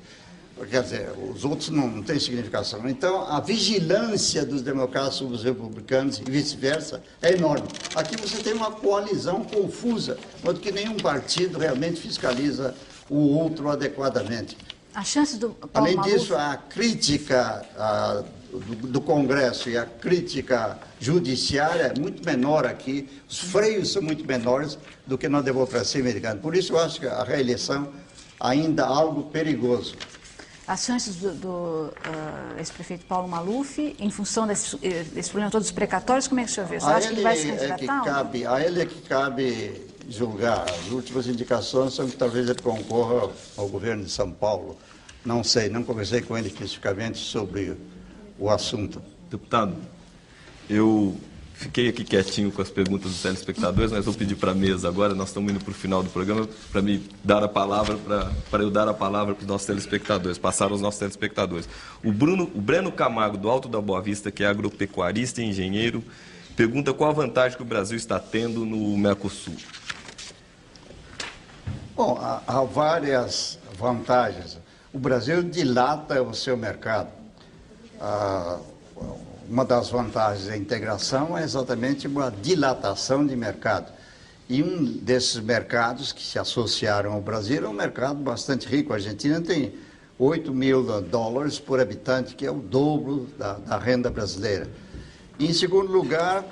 Quer dizer, os outros não têm significação. Então, a vigilância dos democratas sobre os republicanos e vice-versa é enorme. Aqui você tem uma coalizão confusa, onde que nenhum partido realmente fiscaliza o outro adequadamente. A chance do Paulo Além Maluf... disso, a crítica do Congresso e a crítica judiciária é muito menor aqui, os freios são muito menores do que na democracia americana. Por isso eu acho que a reeleição ainda é algo perigoso. As chances do ex-prefeito Paulo Maluf, em função desse problema todos os precatórios, como é que o senhor vê? O senhor acha que ele vai se candidatar? A ele é que cabe julgar. As últimas indicações são que talvez ele concorra ao governo de São Paulo. Não sei, não conversei com ele especificamente sobre o assunto. Deputado, eu fiquei aqui quietinho com as perguntas dos telespectadores, mas vou pedir para a mesa agora, nós estamos indo para o final do programa, para me dar a palavra, para eu dar a palavra para os nossos telespectadores, passar aos nossos telespectadores. O Breno Camargo, do Alto da Boa Vista, que é agropecuarista e engenheiro, pergunta qual a vantagem que o Brasil está tendo no Mercosul. Bom, há várias vantagens. O Brasil dilata o seu mercado. Uma das vantagens da integração é exatamente uma dilatação de mercado. E um desses mercados que se associaram ao Brasil é um mercado bastante rico. A Argentina tem $8.000 por habitante, que é o dobro da renda brasileira. E, em segundo lugar,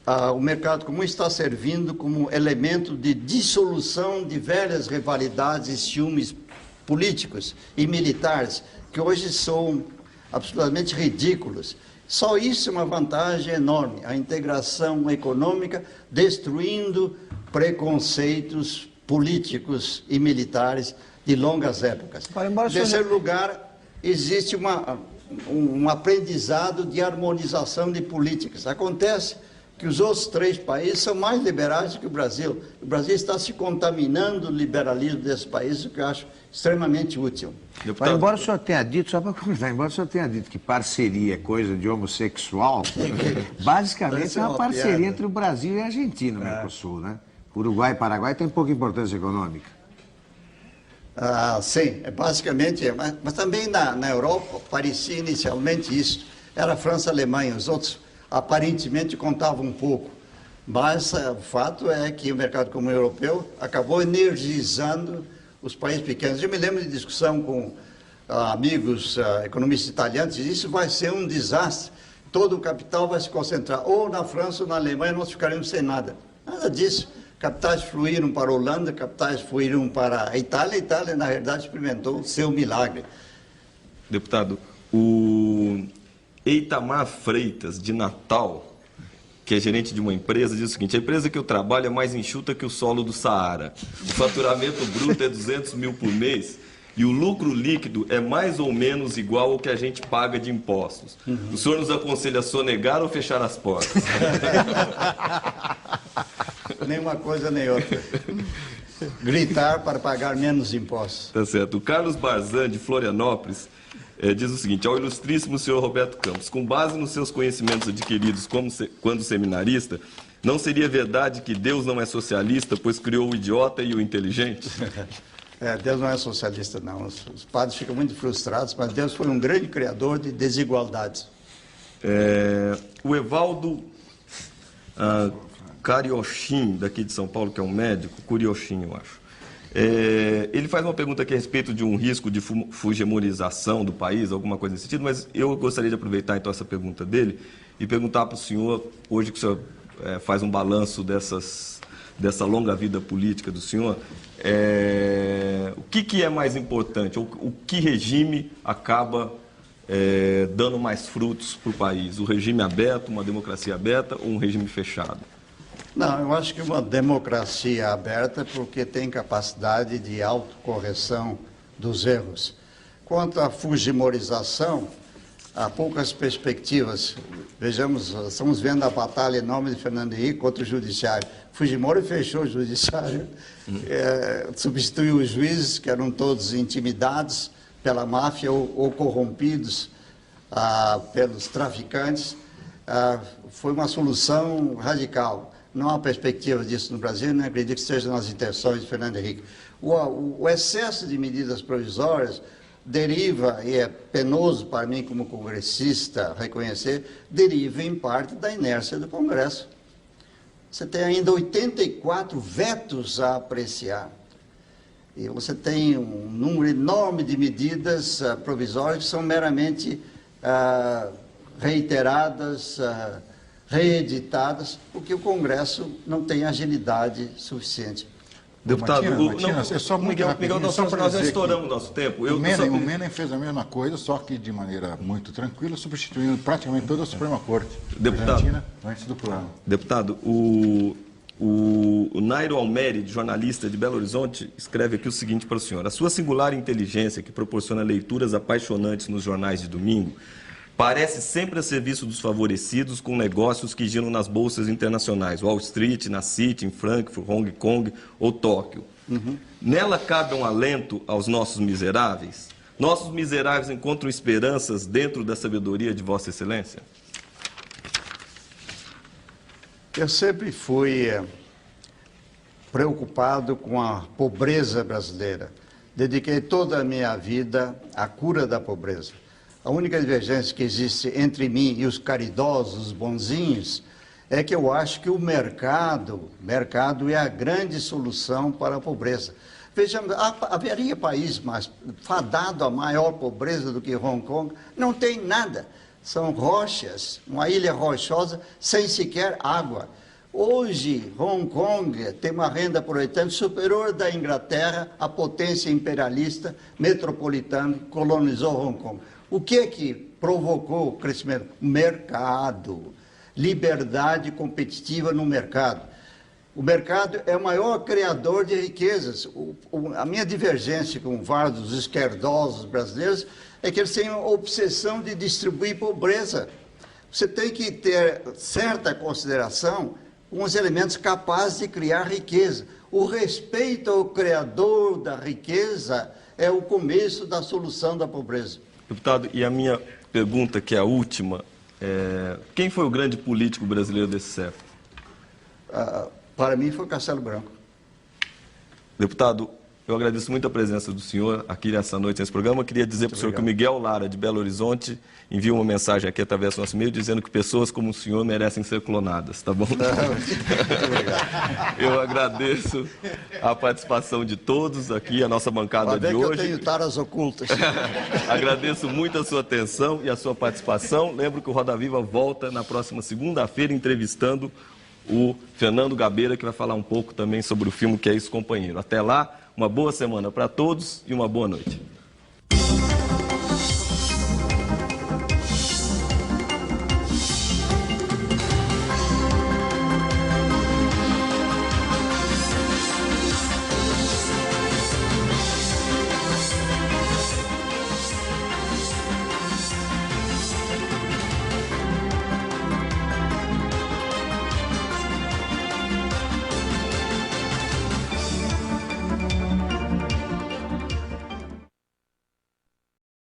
o mercado comum está servindo como elemento de dissolução de velhas rivalidades e ciúmes políticos e militares, que hoje são absolutamente ridículos. Só isso é uma vantagem enorme, a integração econômica destruindo preconceitos políticos e militares de longas épocas. Em terceiro lugar, existe um aprendizado de harmonização de políticas. Acontece que os outros 3 países são mais liberais do que o Brasil. O Brasil está se contaminando do liberalismo desses países, o que eu acho extremamente útil. Mas embora o senhor tenha dito, só para comentar, embora o senhor tenha dito que parceria é coisa de homossexual, basicamente é uma parceria entre o Brasil e a Argentina, no Mercosul, né? Uruguai e Paraguai tem pouca importância econômica. Sim, basicamente, mas também na Europa parecia inicialmente isso. Era a França e a Alemanha, os outros aparentemente contavam um pouco. Mas o fato é que o mercado comum europeu acabou energizando os países pequenos. Eu me lembro de discussão com amigos economistas italianos, e isso vai ser um desastre. Todo o capital vai se concentrar ou na França ou na Alemanha, nós ficaremos sem nada. Nada disso. Capitais fluíram para a Holanda, capitais fluíram para a Itália. A Itália, na verdade, experimentou o seu milagre. Deputado, o Eitamar Freitas, de Natal, que é gerente de uma empresa, diz o seguinte: a empresa que eu trabalho é mais enxuta que o solo do Saara. O faturamento bruto é 200 mil por mês e o lucro líquido é mais ou menos igual ao que a gente paga de impostos. O senhor nos aconselha a sonegar ou fechar as portas? Nem uma coisa nem outra. Gritar para pagar menos impostos. Tá certo. O Carlos Barzan, de Florianópolis, diz o seguinte: ao ilustríssimo senhor Roberto Campos, com base nos seus conhecimentos adquiridos quando seminarista, não seria verdade que Deus não é socialista, pois criou o idiota e o inteligente? Deus não é socialista, não. Os padres ficam muito frustrados, mas Deus foi um grande criador de desigualdades. O Evaldo Cariochin, daqui de São Paulo, que é um médico, Curiochin, eu acho. Ele faz uma pergunta aqui a respeito de um risco de fugemorização do país, alguma coisa nesse sentido, mas eu gostaria de aproveitar então essa pergunta dele e perguntar para o senhor, hoje que o senhor faz um balanço dessa longa vida política do senhor, o que é mais importante, o que regime acaba dando mais frutos para o país? O regime aberto, uma democracia aberta ou um regime fechado? Não, eu acho que uma democracia aberta, porque tem capacidade de autocorreção dos erros. Quanto à fujimorização, há poucas perspectivas. Vejamos, estamos vendo a batalha enorme de Fernando Henrique contra o judiciário. Fujimori fechou o judiciário, substituiu os juízes, que eram todos intimidados pela máfia ou corrompidos pelos traficantes. Foi uma solução radical. Não há perspectiva disso no Brasil, não acredito que seja nas intenções de Fernando Henrique. O excesso de medidas provisórias deriva, e é penoso para mim como congressista reconhecer, deriva em parte da inércia do Congresso. Você tem ainda 84 vetos a apreciar. E você tem um número enorme de medidas provisórias que são meramente reiteradas, reeditadas, porque o Congresso não tem agilidade suficiente. Deputado, Miguel, nós já estouramos o nosso tempo. O Menem fez a mesma coisa, só que de maneira muito tranquila, substituindo praticamente toda a Suprema Corte Argentina antes do plano. Deputado, o Nairo Almeri, jornalista de Belo Horizonte, escreve aqui o seguinte para o senhor: a sua singular inteligência, que proporciona leituras apaixonantes nos jornais de domingo, parece sempre a serviço dos favorecidos com negócios que giram nas bolsas internacionais, Wall Street, na City, em Frankfurt, Hong Kong ou Tóquio. Nela cabe um alento aos nossos miseráveis? Nossos miseráveis encontram esperanças dentro da sabedoria de Vossa Excelência? Eu sempre fui preocupado com a pobreza brasileira. Dediquei toda a minha vida à cura da pobreza. A única divergência que existe entre mim e os caridosos, os bonzinhos, é que eu acho que o mercado é a grande solução para a pobreza. Vejamos, haveria país mais fadado a maior pobreza do que Hong Kong? Não tem nada. São rochas, uma ilha rochosa sem sequer água. Hoje, Hong Kong tem uma renda por habitante superior da Inglaterra, a potência imperialista metropolitana que colonizou Hong Kong. O que é que provocou o crescimento? Mercado, liberdade competitiva no mercado. O mercado é o maior criador de riquezas. A minha divergência com vários esquerdosos brasileiros é que eles têm a obsessão de distribuir pobreza. Você tem que ter certa consideração com os elementos capazes de criar riqueza. O respeito ao criador da riqueza é o começo da solução da pobreza. Deputado, e a minha pergunta, que é a última, quem foi o grande político brasileiro desse século? Para mim foi Castelo Branco. Deputado, eu agradeço muito a presença do senhor aqui nessa noite nesse programa. Eu queria dizer para o senhor que o Miguel Lara, de Belo Horizonte, enviou uma mensagem aqui através do nosso e-mail dizendo que pessoas como o senhor merecem ser clonadas, tá bom? Muito obrigado. Eu agradeço a participação de todos aqui, a nossa bancada de hoje. Eu tenho taras ocultas. Agradeço muito a sua atenção e a sua participação. Lembro que o Roda Viva volta na próxima segunda-feira entrevistando o Fernando Gabeira, que vai falar um pouco também sobre o filme Que é Isso, Companheiro. Até lá, uma boa semana para todos e uma boa noite.